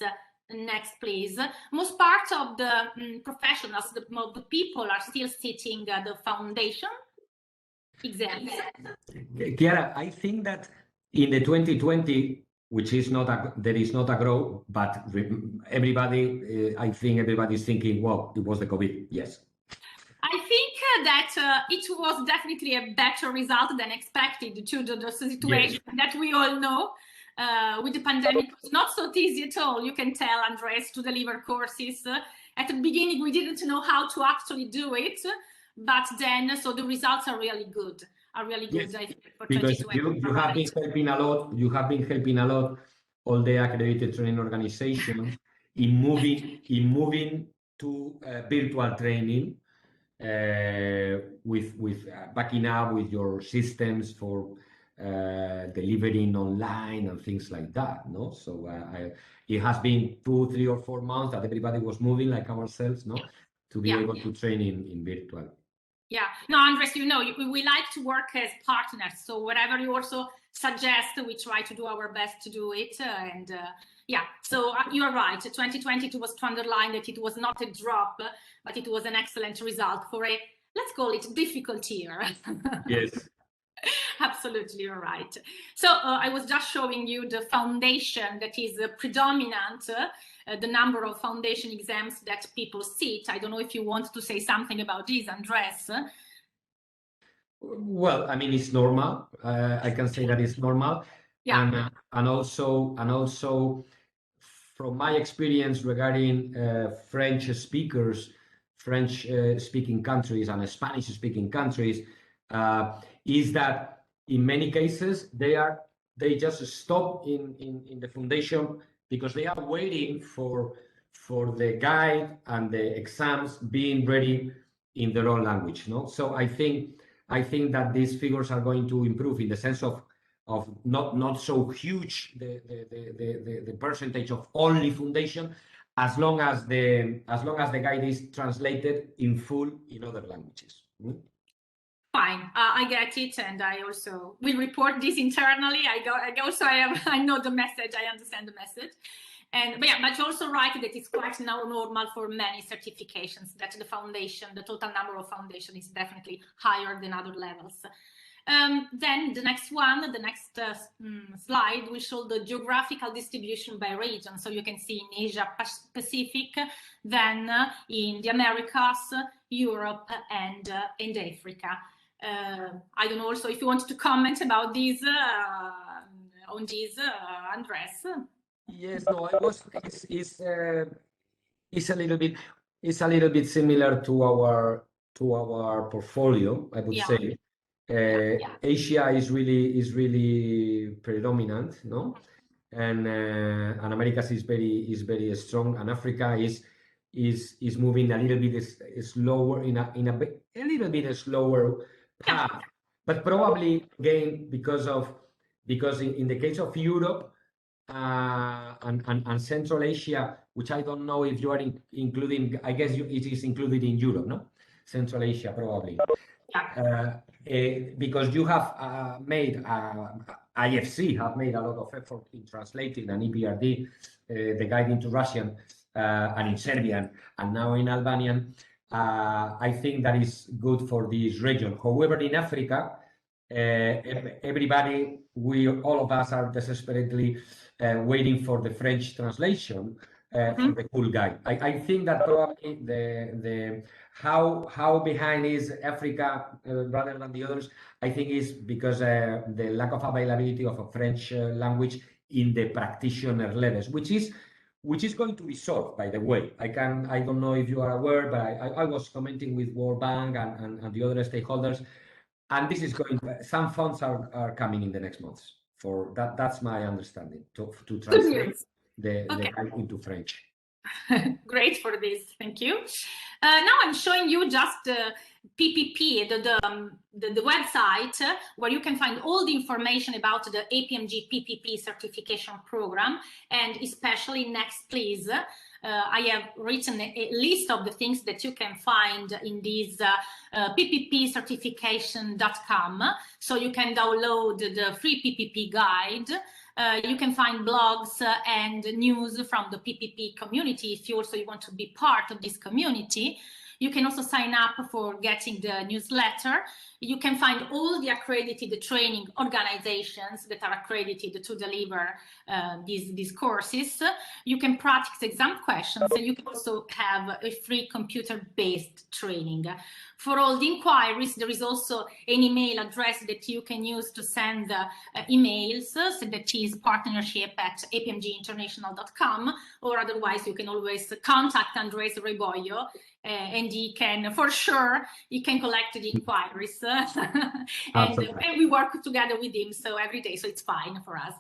Next, please. Most part of the professionals, the people are still sitting the foundation exams. Chiara, I think that in the 2020, which is there is not a growth, but everybody, I think everybody's thinking, well, it was the COVID, yes. I think that it was definitely a better result than expected due to the situation that we all know. With the pandemic, it's not so easy at all. You can tell, Andres, to deliver courses. At the beginning, we didn't know how to actually do it, but then, so the results are really good. Yes, I think, for because you have been helping a lot. You have been helping a lot all the accredited training organizations in moving to virtual training, with backing up with your systems for delivering online and things like that. No, so it has been 2, 3, or 4 months that everybody was moving like ourselves, no, to be able to train in virtual. Yeah, no, Andres, you know, we like to work as partners. So whatever you also suggest, we try to do our best to do it. Yeah, so you're right. 2022 was to underline that it was not a drop, but it was an excellent result for a, let's call it, difficult year. Yes. Absolutely, you're right. So I was just showing you the foundation that is predominant, the number of foundation exams that people sit. I don't know if you want to say something about this, Andres. Well, I mean, it's normal. I can say that it's normal. Yeah. And also from my experience regarding French speakers, French speaking countries and Spanish speaking countries, is that in many cases they just stop in the foundation because they are waiting for the guide and the exams being ready in their own language. No, so I think that these figures are going to improve in the sense of not so huge the percentage of only foundation, as long as the guide is translated in full in other languages. Fine, I get it, and I also will report this internally. I know the message. I understand the message. But you're also right that it's quite now normal for many certifications that the total number of foundation is definitely higher than other levels. Then the next slide will show the geographical distribution by region. So you can see in Asia Pacific, then in the Americas, Europe, and Africa. I don't know also if you want to comment about this Andres. Yes, no, it's a little bit similar to our portfolio, I would say. Asia is really predominant, no, and Americas is very strong, and Africa is moving a little bit slower in a little bit slower path, but probably again because in the case of Europe and Central Asia, which I don't know if you are including, I guess it is included in Europe, no? Central Asia probably. Because you have IFC have made a lot of effort in translating an EBRD, the guide into Russian and in Serbian and now in Albanian. I think that is good for this region. However, in Africa, everybody, all of us are desperately waiting for the French translation for the full guide. I think that probably the how behind is Africa rather than the others, I think is because the lack of availability of a French language in the practitioner levels, which is going to be solved, by the way. I don't know if you are aware, but I was commenting with World Bank and the other stakeholders, and this is some funds are coming in the next months for that. That's my understanding to translate the guide into French. Great for this, thank you. Now I'm showing you just PPP, the website where you can find all the information about the APMG PPP Certification Program, and especially next, please. I have written a list of the things that you can find in this PPPcertification.com. So you can download the free PPP guide. You can find blogs and news from the PPP community if you want to be part of this community. You can also sign up for getting the newsletter. You can find all the accredited training organizations that are accredited to deliver these courses. You can practice exam questions, and you can also have a free computer-based training. For all the inquiries, there is also an email address that you can use to send emails, so that is partnership@apmginternational.com, or otherwise you can always contact Andres Reboglio, and he can collect the inquiries. and we work together with him every day, so it's fine for us.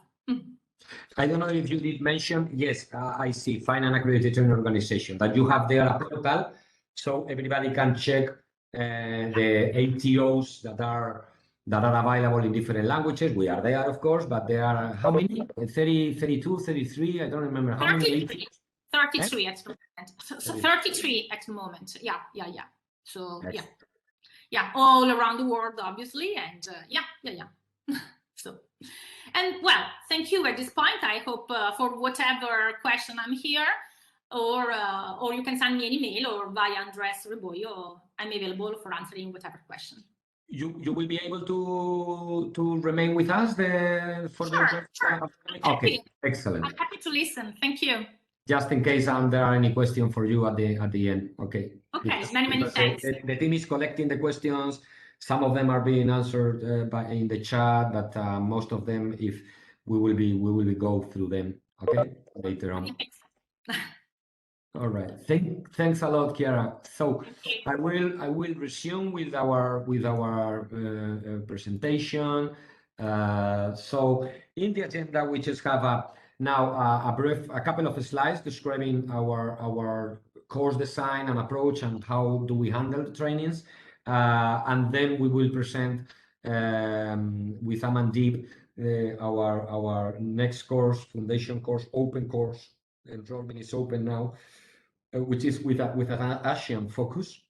I don't know if you did mention, yes, I see, find an accredited organization, that you have there a portal so everybody can check the ATOs that are available in different languages. We are there, of course, but there are how many? 30, 32, 33, I don't remember how 33. many. 33 at the moment. So 33 at the moment. Yeah. So yeah. yeah, all around the world, obviously, and yeah. So, and well, thank you at this point. I hope for whatever question I'm here, or you can send me an email or via Andres Reboio. I'm available for answering whatever question. You will be able to remain with us for Sure. Okay, excellent. I'm happy to listen. Thank you. Just in case there are any questions for you at the end. Okay. Okay. Many thanks. The team is collecting the questions. Some of them are being answered in the chat, but most of them, if we will be go through them. Okay, later on. All right. Thanks a lot, Chiara. So I will resume with our presentation. So in the agenda, we just have now a couple of slides describing our course design and approach and how do we handle the trainings, and then we will present with Amandeep our next course, foundation course, open course. Enrollment is open now, which is with an Asian focus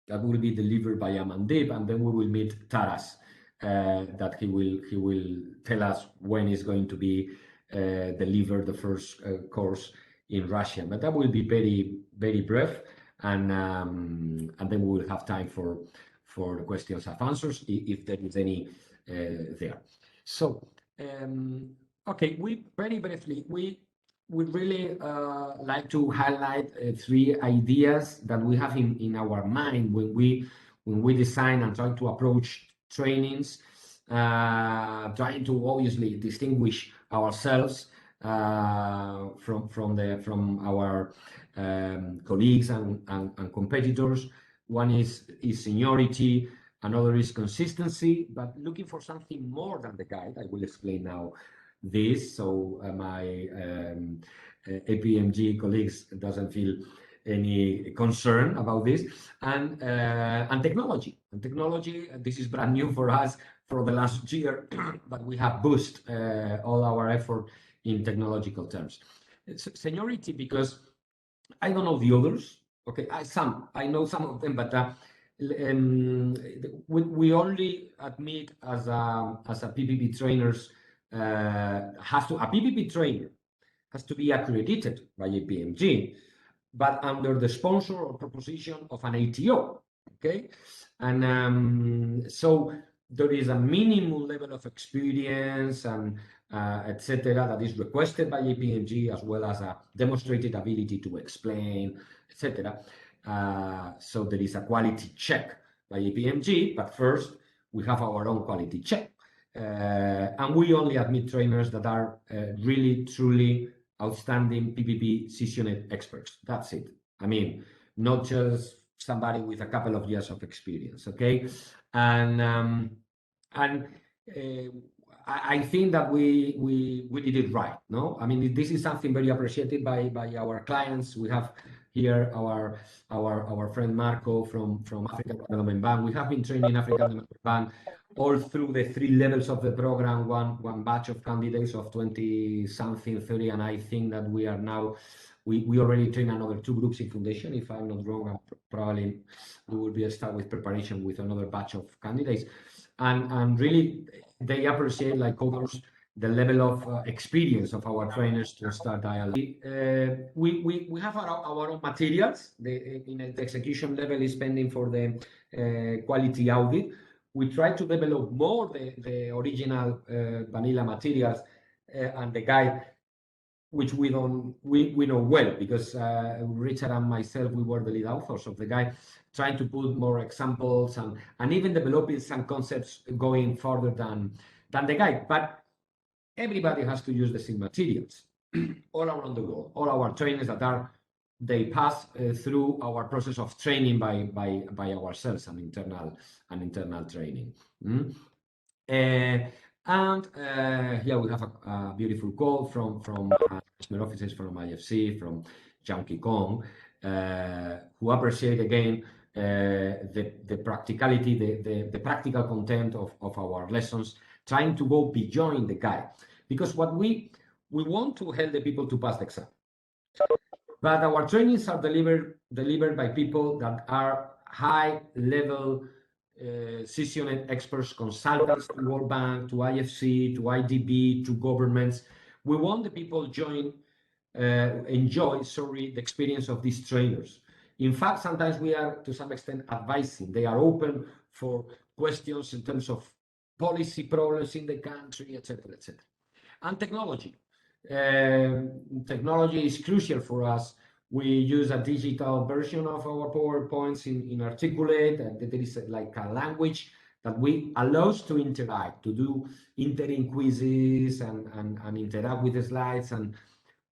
that will be delivered by Amandeep, and then we will meet Taras, that he will tell us when is going to be delivered the first course in Russia. But that will be very brief, and then we will have time for the questions and answers if there is any there. So okay, we very briefly would really like to highlight three ideas that we have in our mind when we design and try to approach trainings, trying to obviously distinguish ourselves from our colleagues and competitors. One is seniority, another is consistency, but looking for something more than the guide. I will explain now this, so my APMG colleagues doesn't feel any concern about this, and technology. And technology, this is brand new for us for the last year, but we have boosted all our effort in technological terms. Seniority, because I don't know the others. Okay, I know some of them, but we only admit as a PPP trainers. A PPP trainer has to be accredited by APMG, but under the sponsor or proposition of an ATO. Okay, and so there is a minimum level of experience and etc. that is requested by APMG, as well as a demonstrated ability to explain, etc. So there is a quality check by APMG, but first we have our own quality check. And we only admit trainers that are really, truly outstanding PPP CCNet experts. That's it. I mean, not just somebody with a couple of years of experience, okay? And I think that we did it right, no? I mean, this is something very appreciated by our clients. We have here our friend Marco from African Development Bank. We have been training African Development Bank all through the 3 levels of the program, one batch of candidates of 20 something, 30, and I think that we are now, we already trained another 2 groups in foundation. If I'm not wrong, and probably we will be start with preparation with another batch of candidates, and really they appreciate, like others, the level of experience of our trainers to start dialogue. We have our own materials. In the execution level is pending for the quality audit. We try to develop more the original vanilla materials and the guide, which we know well, because Richard and myself, we were the lead authors of the guide, trying to put more examples and even developing some concepts going further than the guide. But everybody has to use the same materials all around the world. All our trainers they pass through our process of training by ourselves and internal training. And here we have a beautiful quote from officers from IFC, from Junkie Kong, who appreciate again the practicality, the practical content of our lessons, trying to go beyond the guide, because what we want to help the people to pass the exam. But our trainings are delivered by people that are high level seasoned experts, consultants to World Bank, to IFC, to IDB, to governments. We want the people enjoy the experience of these trainers. In fact, sometimes we are, to some extent, advising. They are open for questions in terms of policy problems in the country, etc., etc. And technology. Technology is crucial for us. We use a digital version of our PowerPoints in Articulate, and there is like a language that we allows to interact, to do interim quizzes and interact with the slides. And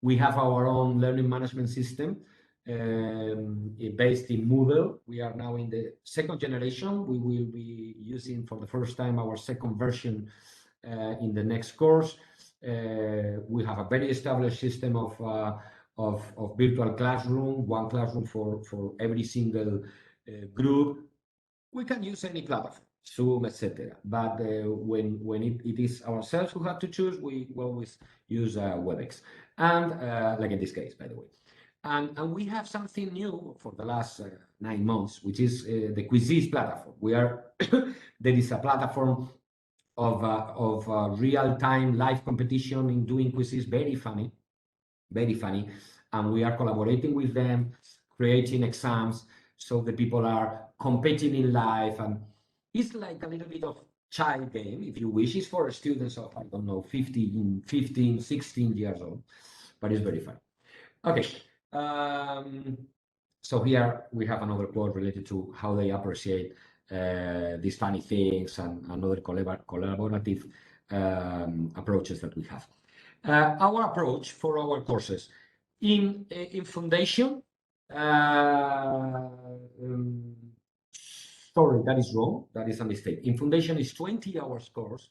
we have our own learning management system based in Moodle. We are now in the second generation. We will be using for the first time our second version in the next course. We have a very established system of virtual classroom, one classroom for every single group. We can use any platform, Zoom, etc. But when it is ourselves who have to choose, we always use WebEx, and like in this case, by the way. And we have something new for the last 9 months, which is the quizzes platform. There is a platform of real-time live competition in doing quizzes, very funny, and we are collaborating with them, creating exams, so the people are competing in live, and it's like a little bit of child game, if you wish. It's for students of, I don't know, 15, 16 years old, but it's very fun. Okay, so here we have another quote related to how they appreciate these funny things and other collaborative approaches that we have. Our approach for our courses in Foundation, sorry, that is wrong. That is a mistake. In Foundation is 20 hours course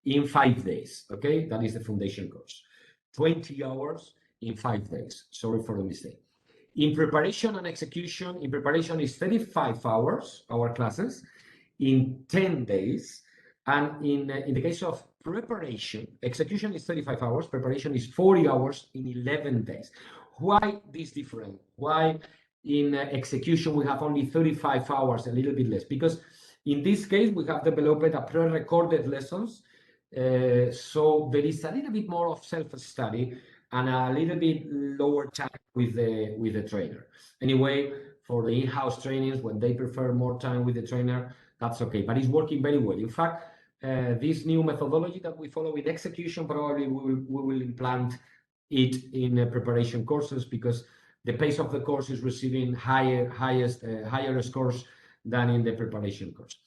in 5 days. Okay, that is the Foundation course. 20 hours in 5 days. Sorry for the mistake. In Preparation and Execution, in Preparation is 35 hours, our classes, in 10 days. And in the case of Preparation, Execution is 35 hours, Preparation is 40 hours in 11 days. Why this different? Why in Execution we have only 35 hours, a little bit less? Because in this case, we have developed a pre-recorded lessons. So there is a little bit more of self-study and a little bit lower time with the trainer. Anyway, for the in-house trainings, when they prefer more time with the trainer, that's okay, but it's working very well. In fact, this new methodology that we follow in Execution, probably we will implant it in Preparation courses, because the pace of the course is receiving higher scores than in the Preparation course.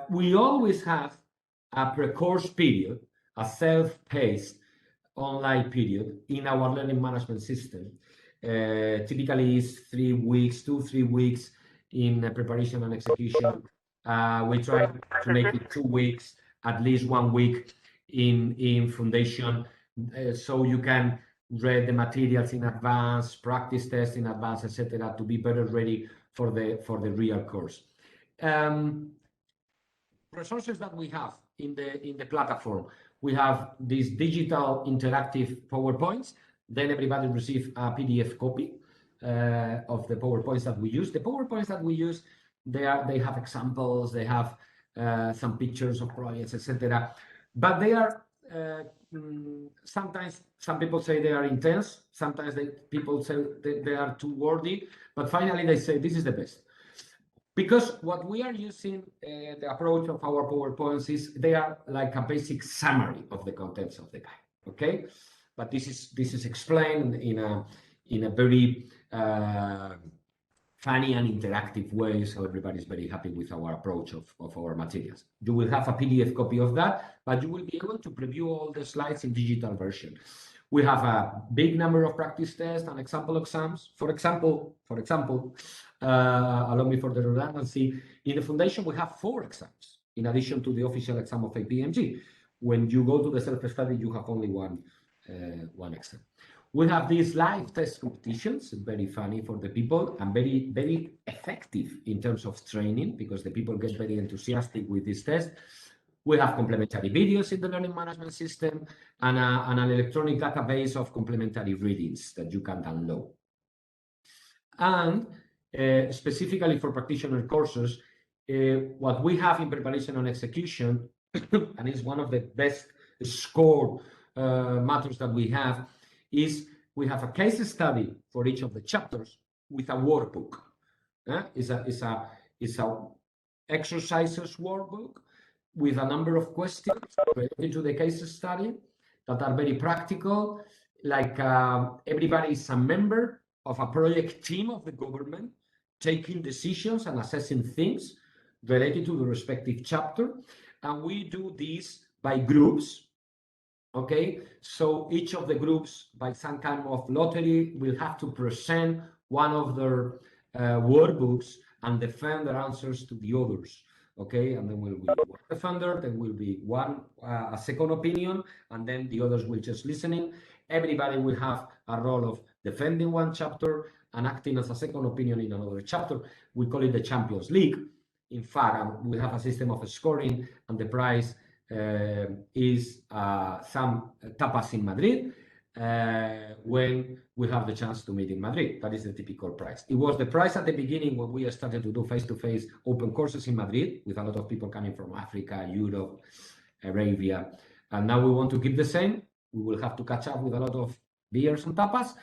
We always have a pre-course period, a self-paced online period in our learning management system. Typically is 3 weeks, 2-3 weeks in Preparation and Execution. We try to make it 2 weeks, at least 1 week in Foundation, so you can read the materials in advance, practice tests in advance, etc., to be better ready for the real course. Resources that we have in the platform. We have these digital interactive PowerPoints. Then everybody receives a PDF copy of the PowerPoints that we use. The PowerPoints that we use, they have examples, they have some pictures of projects, etc. But they are sometimes some people say they are intense. Sometimes people say they are too wordy. But finally, they say this is the best. Because what we are using, the approach of our PowerPoints is they are like a basic summary of the contents of the guide, okay? But this is explained in a very funny and interactive way, so everybody's very happy with our approach of our materials. You will have a PDF copy of that, but you will be able to preview all the slides in digital version. We have a big number of practice tests and example exams. For example, allow me for the redundancy, in the Foundation we have 4 exams in addition to the official exam of APMG. When you go to the self-study, you have only one exam. We have these live test competitions, very funny for the people and very, very effective in terms of training, because the people get very enthusiastic with this test. We have complementary videos in the learning management system and an electronic database of complementary readings that you can download. And specifically for practitioner courses, what we have in preparation and execution, and it's one of the best scored matters that we have, is we have a case study for each of the chapters with a workbook. It's a exercises workbook with a number of questions related to the case study that are very practical. Like everybody is a member of a project team of the government, taking decisions and assessing things related to the respective chapter. And we do this by groups. Okay, so each of the groups, by some kind of lottery, will have to present one of their workbooks and defend their answers to the others. Okay, and then will be one defender, then will be one a second opinion, and then the others will just listening. Everybody will have a role of defending one chapter and acting as a second opinion in another chapter. We call it the Champions League. In fact, we have a system of scoring, and the prize is some tapas in Madrid when we have the chance to meet in Madrid. That is the typical prize. It was the prize at the beginning when we started to do face-to-face open courses in Madrid with a lot of people coming from Africa, Europe, Arabia. And now we want to keep the same. We will have to catch up with a lot of beers and tapas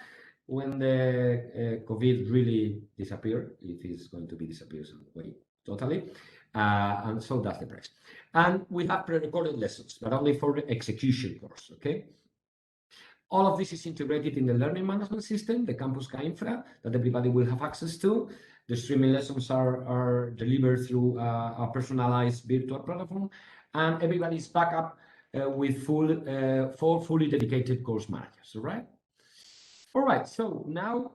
when the COVID really disappear, if it's going to be disappear some way totally. And so that's the price. And we have pre-recorded lessons, but only for the execution course, okay? All of this is integrated in the learning management system, the campus K-infra, that everybody will have access to. The streaming lessons are delivered through a personalized virtual platform, and everybody's back up with four fully dedicated course managers, all right? All right, so now,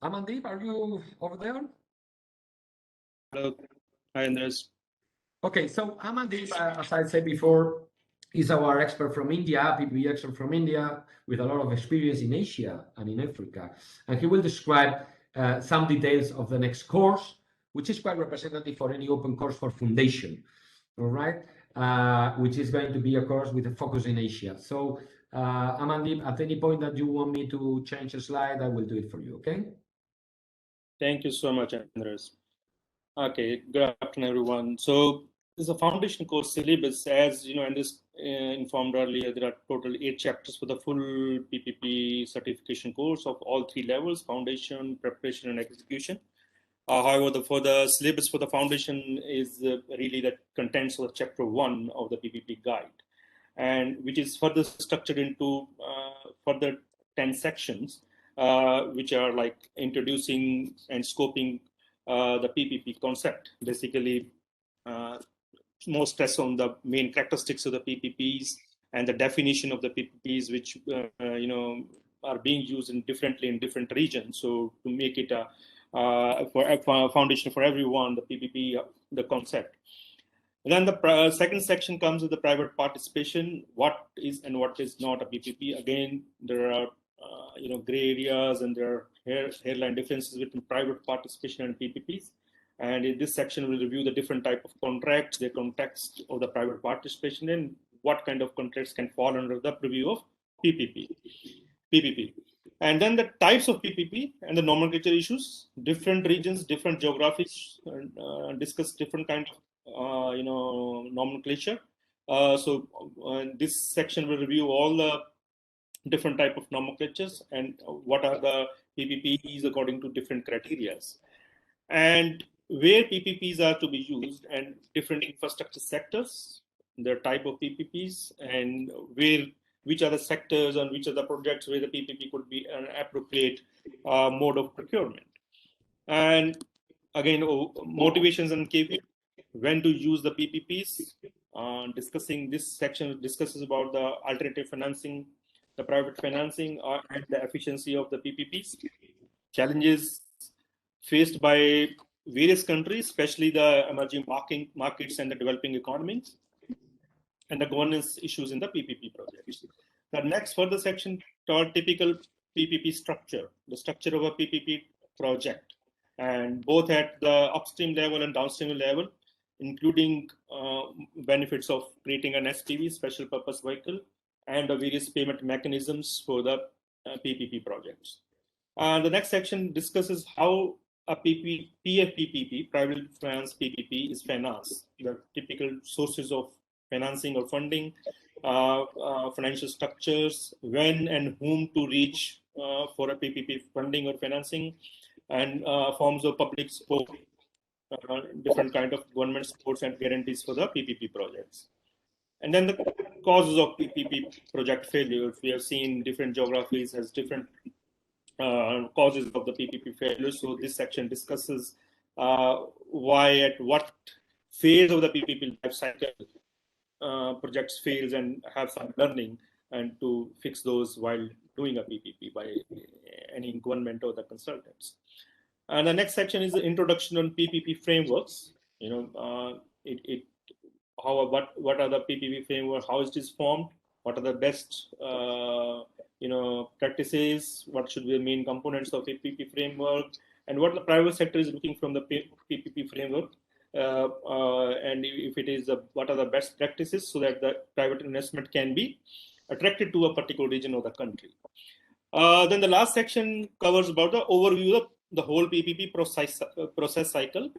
Amandeep, are you over there? Hello. Hi, Andres. Okay, so Amandeep, as I said before, is our expert from India, PPP expert from India, with a lot of experience in Asia and in Africa. And he will describe some details of the next course, which is quite representative for any open course for Foundation, all right? Which is going to be a course with a focus in Asia. So Amandeep, at any point that you want me to change a slide, I will do it for you, okay? Thank you so much, Andres. Okay, good afternoon, everyone. So this is a foundation course syllabus. As you know, Andres informed earlier, there are total 8 chapters for the full PPP certification course of all 3 levels: foundation, preparation, and execution. However, for the syllabus for the foundation is really the contents of chapter 1 of the PPP guide, and which is further structured into further 10 sections, which are like introducing and scoping the PPP concept. Basically, more stress on the main characteristics of the PPPs and the definition of the PPPs, which you know, are being used differently in different regions. So to make it a foundation for everyone, the PPP, the concept. And then the second section comes with the private participation. What is and what is not a PPP? Again, there are you know, gray areas, and there are hairline differences between private participation and PPPs. And in this section, we'll review the different type of contracts, the context of the private participation, and what kind of contracts can fall under the purview of PPP. And then the types of PPP and the nomenclature issues. Different regions, different geographies discuss different kind of you know, nomenclature. So this section will review all the different type of nomenclatures and what are the PPPs according to different criteria, and where PPPs are to be used, and different infrastructure sectors, the type of PPPs, and which are the sectors and which are the projects where the PPP could be an appropriate mode of procurement. And again, motivations and KPIs, when to use the PPPs. Discussing this section discusses about the alternative financing, the private financing, and the efficiency of the PPPs. Challenges faced by various countries, especially the emerging markets and the developing economies, and the governance issues in the PPP projects. The next further section called typical PPP structure, the structure of a PPP project, and both at the upstream level and downstream level, including benefits of creating an SPV, special purpose vehicle, and the various payment mechanisms for the PPP projects. The next section discusses how a PPP, private finance PPP, is finance. The typical sources of financing or funding, financial structures, when and whom to reach for a PPP funding or financing, and forms of public support, different kind of government supports and guarantees for the PPP projects. And then the causes of PPP project failures. We have seen different geographies has different causes of the PPP failure. So this section discusses why, at what phase of the PPP life cycle projects fails, and have some learning, and to fix those while doing a PPP by any government or the consultants. And the next section is the introduction on PPP frameworks. What are the PPP framework? How it is formed? What are the best practices? What should be the main components of PPP framework? And what the private sector is looking from the PPP framework? And if it is, what are the best practices so that the private investment can be attracted to a particular region of the country. Then the last section covers about the overview of the whole PPP process cycle,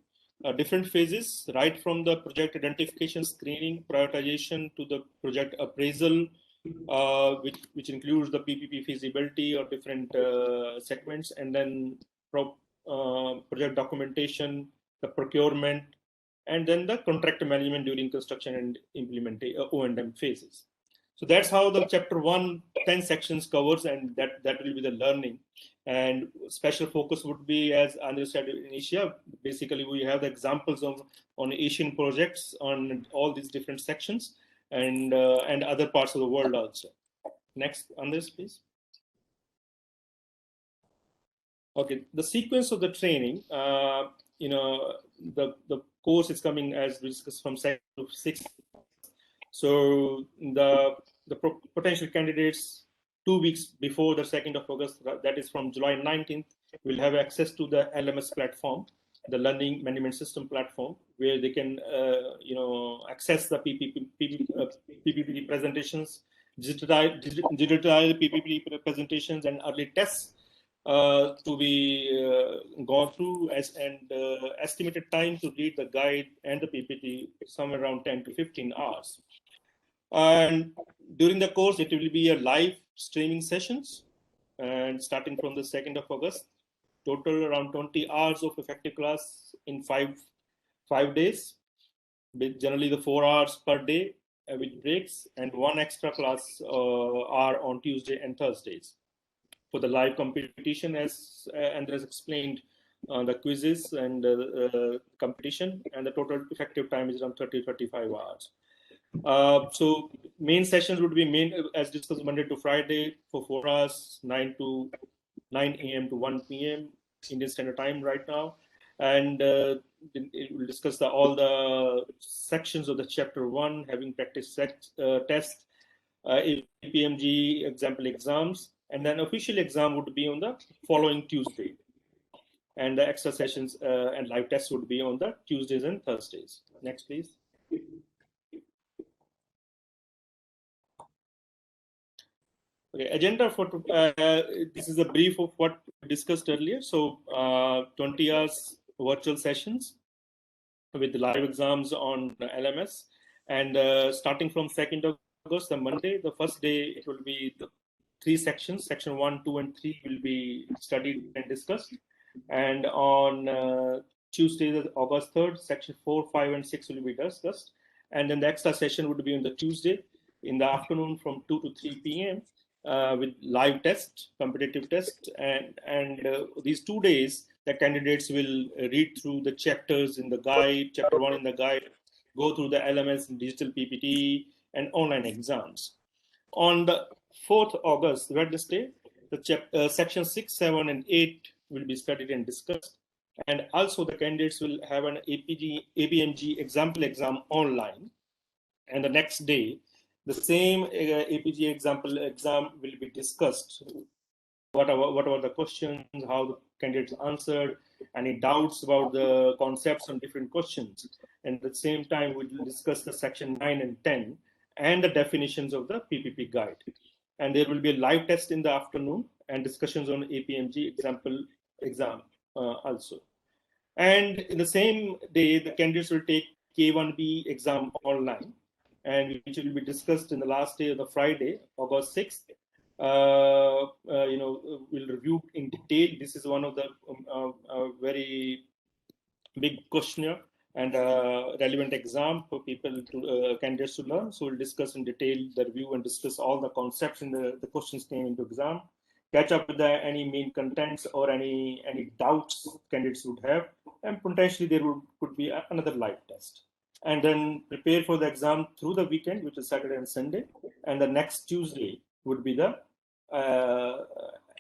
different phases, right from the project identification, screening, prioritization to the project appraisal, which includes the PPP feasibility or different segments, and then project documentation, the procurement, and then the contract management during construction and implementation O&M phases. So that's how the chapter 1, 10 sections covers, and that will be the learning. And special focus would be, as Andres said in Asia, basically we have the examples on Asian projects on all these different sections, and other parts of the world also. Next, Andres, please. Okay, the sequence of the training, the course is coming as discussed from 2nd to 6th. So the potential candidates 2 weeks before the 2nd of August, that is from July 19th, will have access to the LMS platform, the Learning Management System platform, where they can access the PPP presentations, digitize PPP presentations, and early tests to be gone through, and estimated time to read the guide and the PPT somewhere around 10 to 15 hours. And during the course, it will be a live streaming sessions, and starting from the 2nd of August, total around 20 hours of effective class in five days, with generally the 4 hours per day with breaks, and 1 extra class hour on Tuesday and Thursdays. For the live competition, as Andres explained, the quizzes and competition, and the total effective time is around 30-35 hours. So main sessions would be as discussed, Monday to Friday for 4 hours, 9 a.m. to 1 p.m. Indian Standard Time right now, and it will discuss all the sections of the chapter 1, having practice test, APMG example exams, and then official exam would be on the following Tuesday, and the extra sessions and live tests would be on the Tuesdays and Thursdays. Next, please. Okay, agenda for this is a brief of what we discussed earlier. So 20 hours virtual sessions with the live exams on LMS, and starting from 2nd of August, the Monday, the first day, it will be the 3 sections. Section 1, 2, and 3 will be studied and discussed. And on Tuesday, August 3rd, section 4, 5, and 6 will be discussed. And then the extra session would be on the Tuesday in the afternoon from 2 to 3 p.m. With live test, competitive test, and these 2 days, the candidates will read through the chapters in the guide, chapter 1 in the guide, go through the LMS and digital PPT and online exams. On the 4th August, Wednesday, the section 6, 7, and 8 will be studied and discussed. And also the candidates will have an APMG example exam online. And the next day, the same APG example exam will be discussed. What are the questions, how the candidates answered, any doubts about the concepts on different questions. And at the same time, we will discuss the section 9 and 10 and the definitions of the PPP guide. And there will be a live test in the afternoon and discussions on APMG example exam also. And in the same day, the candidates will take K1B exam online, and which will be discussed in the last day of the Friday, August 6th. We'll review in detail. This is one of the very big questionnaire and relevant exam for people to candidates to learn. So we'll discuss in detail the review and discuss all the concepts in the questions came into exam. Catch up with any main contents or any doubts candidates would have, and potentially there could be another live test. And then prepare for the exam through the weekend, which is Saturday and Sunday, and the next Tuesday would be the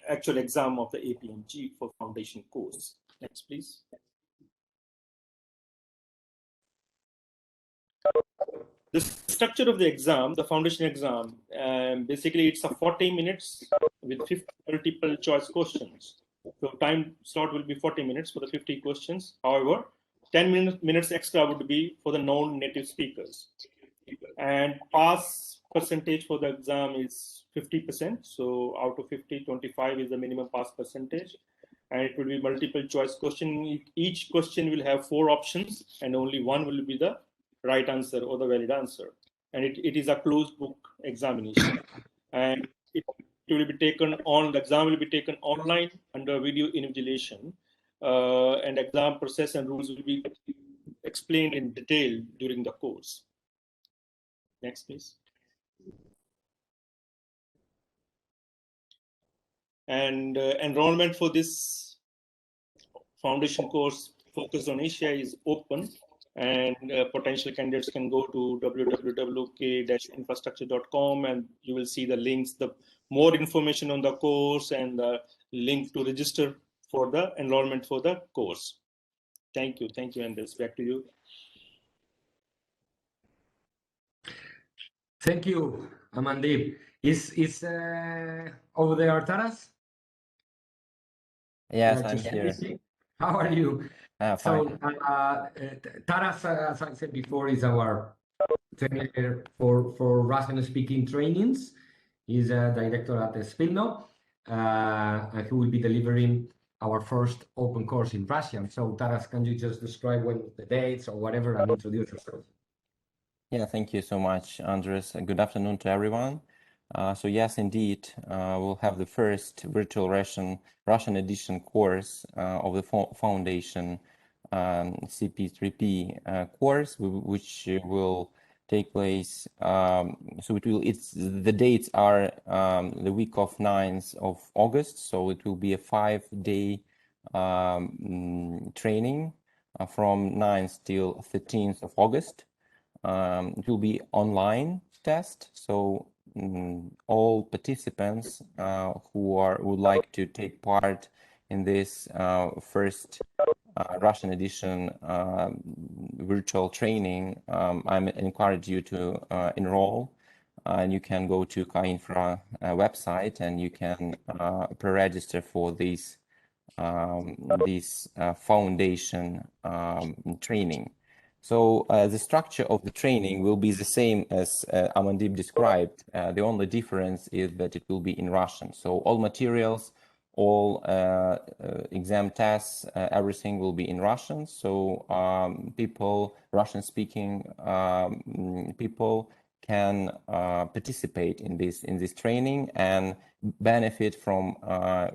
actual exam of the APMG for foundation course. Next, please. The structure of the exam, the foundation exam, basically it's a 40 minutes with 50 multiple choice questions. So time slot will be 40 minutes for the 50 questions. However, 10 minutes extra would be for the non-native speakers. And pass percentage for the exam is 50%. So out of 50, 25 is the minimum pass percentage. And it will be multiple choice question. Each question will have 4 options, and only one will be the right answer or the valid answer. And it is a closed book examination. And it will be taken on, the exam will be taken online under video invigilation. And exam process and rules will be explained in detail during the course. Next, please. And enrollment for this foundation course focused on Asia is open, and potential candidates can go to www.k-infrastructure.com, and you will see the links, the more information on the course, and the link to register for the enrollment for the course. Thank you, Andres. Back to you. Thank you, Amandeep. Is over there, Taras? Yes, I'm here. How are you? Fine. So Taras, as I said before, is our trainer for Russian speaking trainings. He's a director at Spilno, and he will be delivering our first open course in Russian. So Taras, can you just describe when the dates or whatever and introduce yourself? Yeah, thank you so much, Andres. Good afternoon to everyone. So yes, indeed, we'll have the first virtual Russian edition course of the foundation CP3P course, which will take place. The dates are the week of 9th of August. So it will be a 5-day training from 9th till 13th of August. It will be online test. So all participants who would like to take part in this first Russian edition virtual training, I encourage you to enroll, and you can go to K-infra website and you can pre-register for this foundation training. So the structure of the training will be the same as Amandeep described. The only difference is that it will be in Russian. So all materials, all exam tests, everything will be in Russian. So Russian-speaking people can participate in this training and benefit from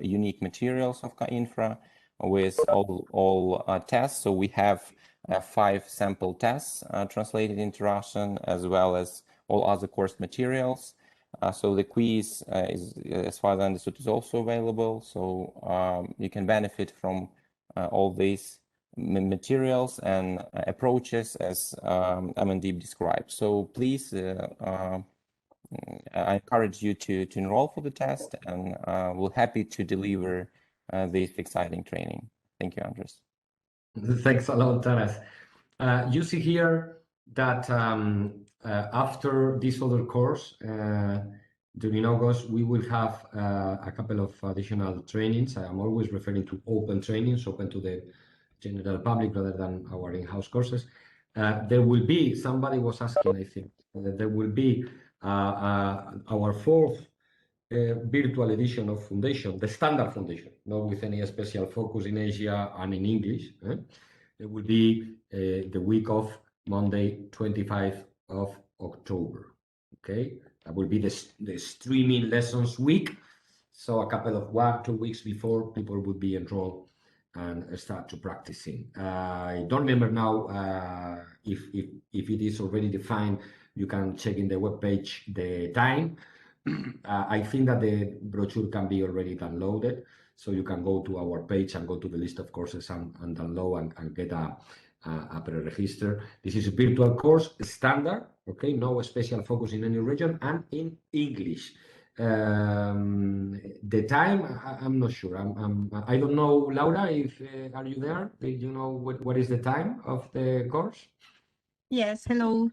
unique materials of K-infra with all tests. So we have 5 sample tests translated into Russian, as well as all other course materials. So the quiz is, as far as I understood, is also available. So you can benefit from all these materials and approaches as Amandeep described. So please, I encourage you to enroll for the test, and we're happy to deliver this exciting training. Thank you, Andres. Thanks a lot, Taras. You see here that after this other course, during August, we will have a couple of additional trainings. I am always referring to open trainings, open to the general public rather than our in-house courses. There will be, somebody was asking, I think, there will be our 4th virtual edition of Foundation, the standard Foundation, not with any special focus in Asia and in English. It will be the week of Monday, 25th of October. Okay, that will be the streaming lessons week. So a couple of 1-2 weeks before, people will be enrolled and start to practicing. I don't remember now if it is already defined. You can check in the webpage the time. I think that the brochure can be already downloaded, so you can go to our page and go to the list of courses and download and get a pre-register. This is a virtual course standard, okay, no special focus in any region, and in English. The time, I'm not sure. I don't know, Laura, if are you there? Do you know what is the time of the course? Yes, hello.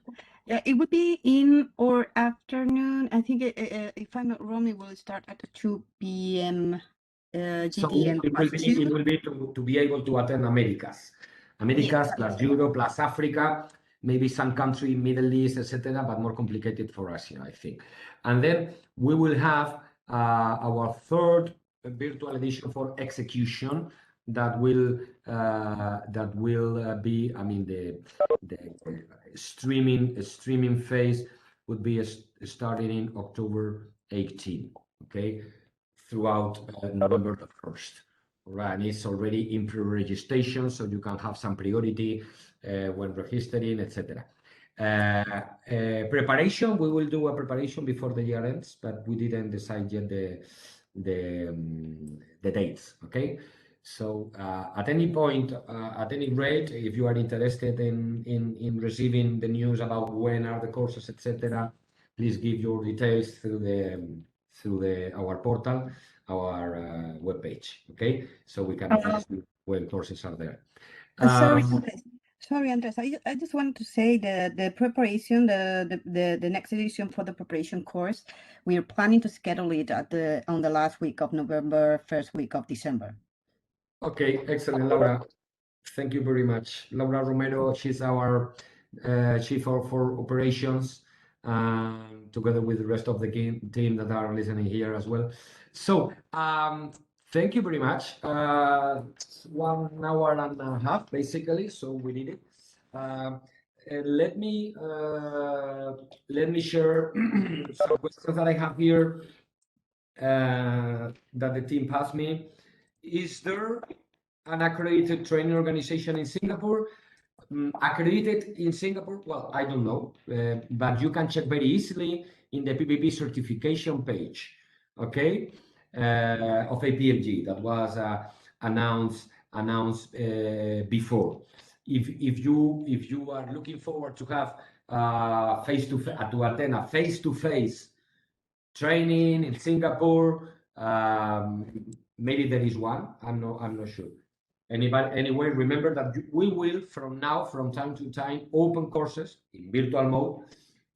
It would be in or afternoon. I think if I'm not wrong, it will start at 2 p.m. So GDN. it will be to be able to attend Americas Yes. plus Europe plus Africa, maybe some country, Middle East, etc., but more complicated for Asia, I think. And then we will have our third virtual edition for execution that will be, I mean, the streaming phase would be starting in October 18, okay, throughout November the 1st. Right, and it's already in pre-registration, so you can have some priority when registering, etc. Preparation, we will do a preparation before the year ends, but we didn't decide yet the dates, okay? So at any point, at any rate, if you are interested in receiving the news about when are the courses, etc., please give your details through our portal, our webpage, okay? So we can advise you when courses are there. Sorry, Andres. I just wanted to say the preparation, the next edition for the preparation course, we are planning to schedule it on the last week of November, first week of December. Okay, excellent, Laura. Thank you very much. Laura Romero, she's our chief for operations, together with the rest of the team that are listening here as well. So thank you very much. 1 hour and a half, basically, so we did it. Let me share some questions that I have here that the team passed me. Is there an accredited training organization in Singapore? Accredited in Singapore? Well, I don't know, but you can check very easily in the PPP certification page, okay, of APMG that was announced before. If you are looking forward to have to attend a face-to-face training in Singapore, maybe there is one. I'm not sure. Anyway, remember that we will from time to time open courses in virtual mode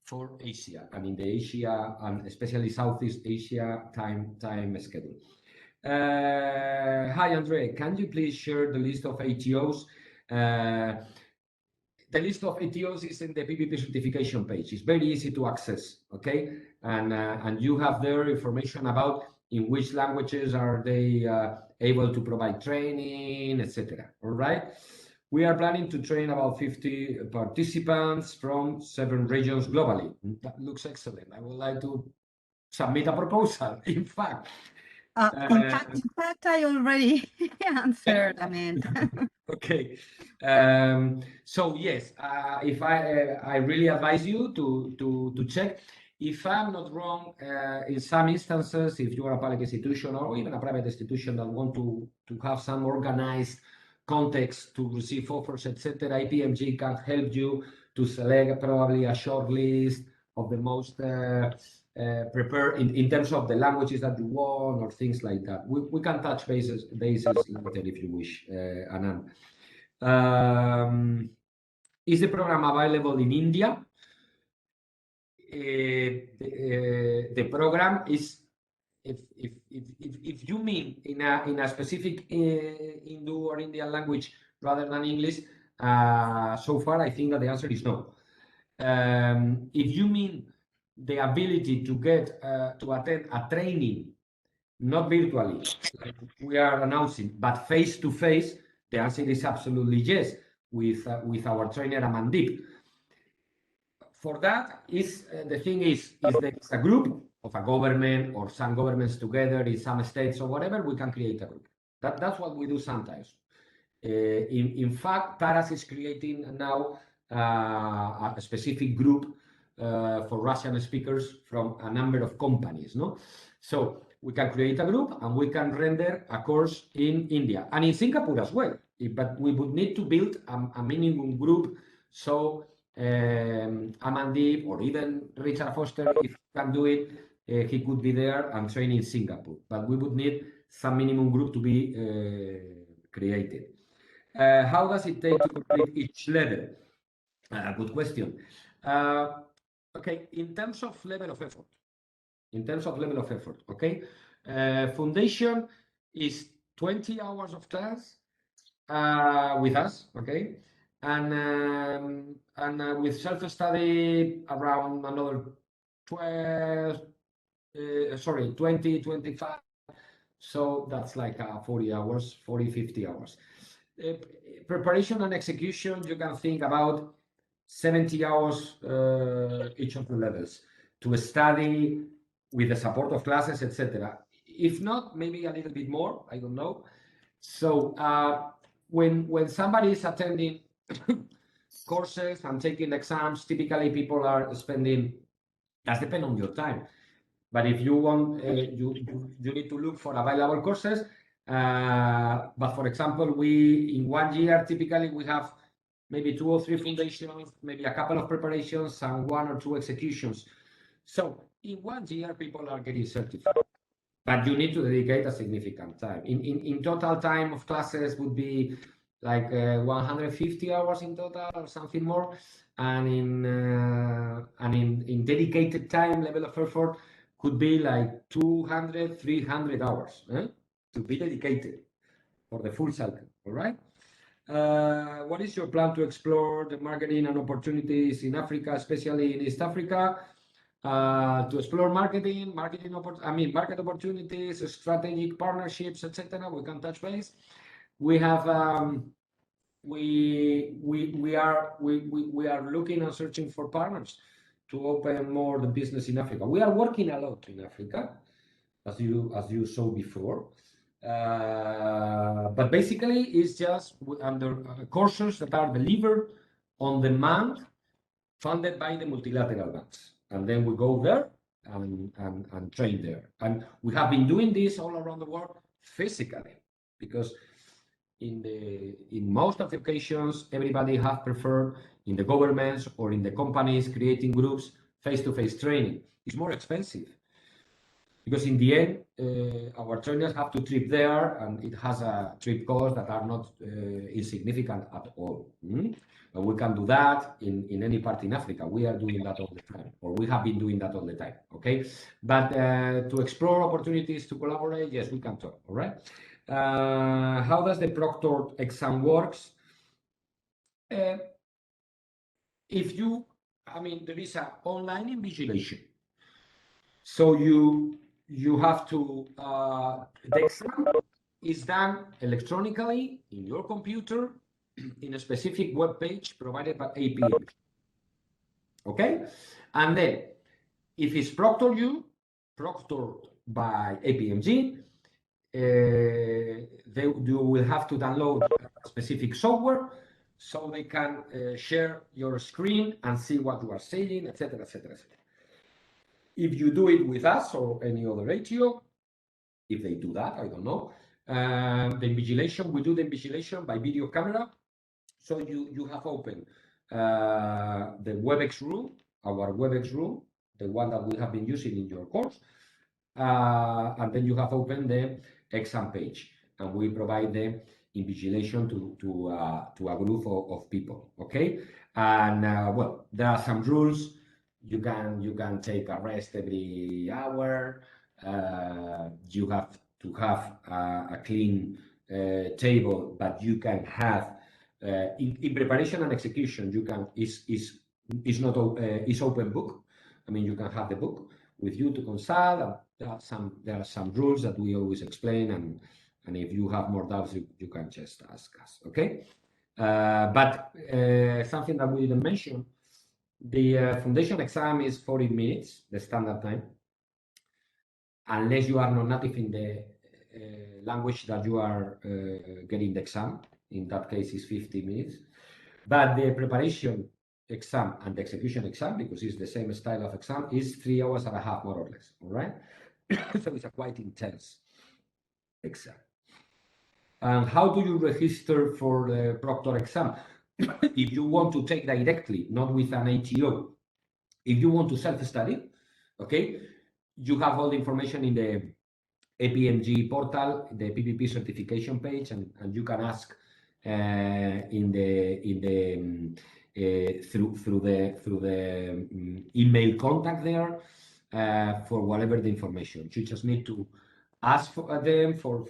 for Asia. I mean the Asia and especially Southeast Asia time schedule. Hi Andre, can you please share the list of ATOs? The list of ATOs is in the PPP certification page. It's very easy to access, okay? And you have there information about in which languages are they able to provide training, etc. All right? We are planning to train about 50 participants from 7 regions globally. That looks excellent. I would like to submit a proposal, in fact. In fact, I already answered, I mean. Okay. So yes, if I really advise you to check. If I'm not wrong, in some instances, if you are a public institution or even a private institution that want to have some organized context to receive offers, etc., APMG can help you to select probably a short list of the most prepared in terms of the languages that you want or things like that. We can touch bases later if you wish, Anand. Is the program available in India? The program is, if you mean in a specific Hindu or Indian language rather than English, so far I think that the answer is no. If you mean the ability to get to attend a training, not virtually, like we are announcing, but face to face, the answer is absolutely yes. with our trainer Amandip. For that, the thing is there is a group of a government or some governments together in some states or whatever, we can create a group. That's what we do sometimes. In fact, Taras is creating now a specific group for Russian speakers from a number of companies, no? So we can create a group and we can render a course in India and in Singapore as well. But we would need to build a minimum group. So Amandip or even Richard Foster, if he can do it, he could be there and train in Singapore. But we would need some minimum group to be created. How does it take to complete each level? Good question. Okay, in terms of level of effort, okay, foundation is 20 hours of class with us, okay, and with self-study around another 20, 25. So that's like 40 hours, 40, 50 hours. Preparation and execution, you can think about 70 hours each of the levels to study with the support of classes, etc. If not, maybe a little bit more, I don't know. So when somebody is attending courses and taking exams, typically people are spending, that depends on your time. But if you want, you need to look for available courses. But for example, in 1 year, typically we have maybe 2 or 3 foundations, maybe a couple of preparations and 1 or 2 executions. So in 1 year, people are getting certified. But you need to dedicate a significant time. In total time of classes would be like 150 hours in total or something more. And in dedicated time, level of effort, could be like 200, 300 hours to be dedicated for the full cycle, all right? What is your plan to explore the marketing and opportunities in Africa, especially in East Africa? To explore market opportunities, strategic partnerships, etc. We can touch base. We have we are looking and searching for partners to open more the business in Africa. We are working a lot in Africa, as you saw before. But basically, it's just under courses that are delivered on demand, funded by the multilateral banks. And then we go there and train there. And we have been doing this all around the world physically, because in most of the occasions, everybody has preferred in the governments or in the companies creating groups, face-to-face training. It's more expensive because in the end, our trainers have to trip there and it has a trip cost that are not insignificant at all. But we can do that in any part in Africa. We are doing that all the time, or we have been doing that all the time, okay? But to explore opportunities to collaborate, yes, we can talk, all right? How does the proctored exam works? There is an online invigilation. So you have to, the exam is done electronically in your computer in a specific web page provided by APMG. Okay? And then if it's proctored by APMG, you will have to download a specific software so they can share your screen and see what you are saying, etc., etc., etc. If you do it with us or any other ATO, if they do that, I don't know. The invigilation, we do the invigilation by video camera. So you have opened the WebEx room, our WebEx room, the one that we have been using in your course. And then you have opened the exam page, and we provide the invigilation to a group of people, okay? And well, there are some rules. You can take a rest every hour. You have to have a clean table, but you can have in preparation and execution. You can is open book. I mean, you can have the book with you to consult. And there are some rules that we always explain, and if you have more doubts, you can just ask us. Okay. But something that we didn't mention, the foundation exam is 40 minutes, the standard time, unless you are not native in the language that you are getting the exam. In that case, it's 50 minutes. But the preparation exam and the execution exam, because it's the same style of exam, is 3 hours and a half, more or less. All right. So it's a quite intense exam. And how do you register for the proctor exam? If you want to take directly, not with an ATO, if you want to self-study, okay, you have all the information in the APMG portal, the PPP certification page, and you can ask through the email contact there for whatever the information. You just need to ask for them for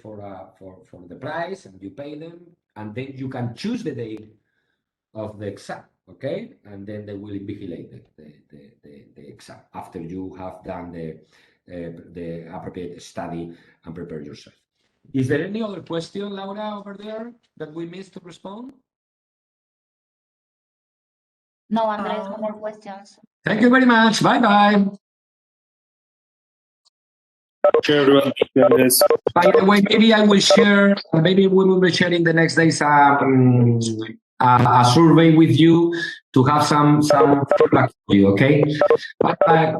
the price, and you pay them, and then you can choose the date of the exam, okay? And then they will invigilate the exam after you have done the appropriate study and prepare yourself. Is there any other question, Laura, over there that we missed to respond? No, Andres, no more questions. Thank you very much. Bye-bye. Okay, everyone. Yes. By the way, maybe I will share, maybe we will be sharing the next days a survey with you to have some feedback for you, okay? Bye-bye.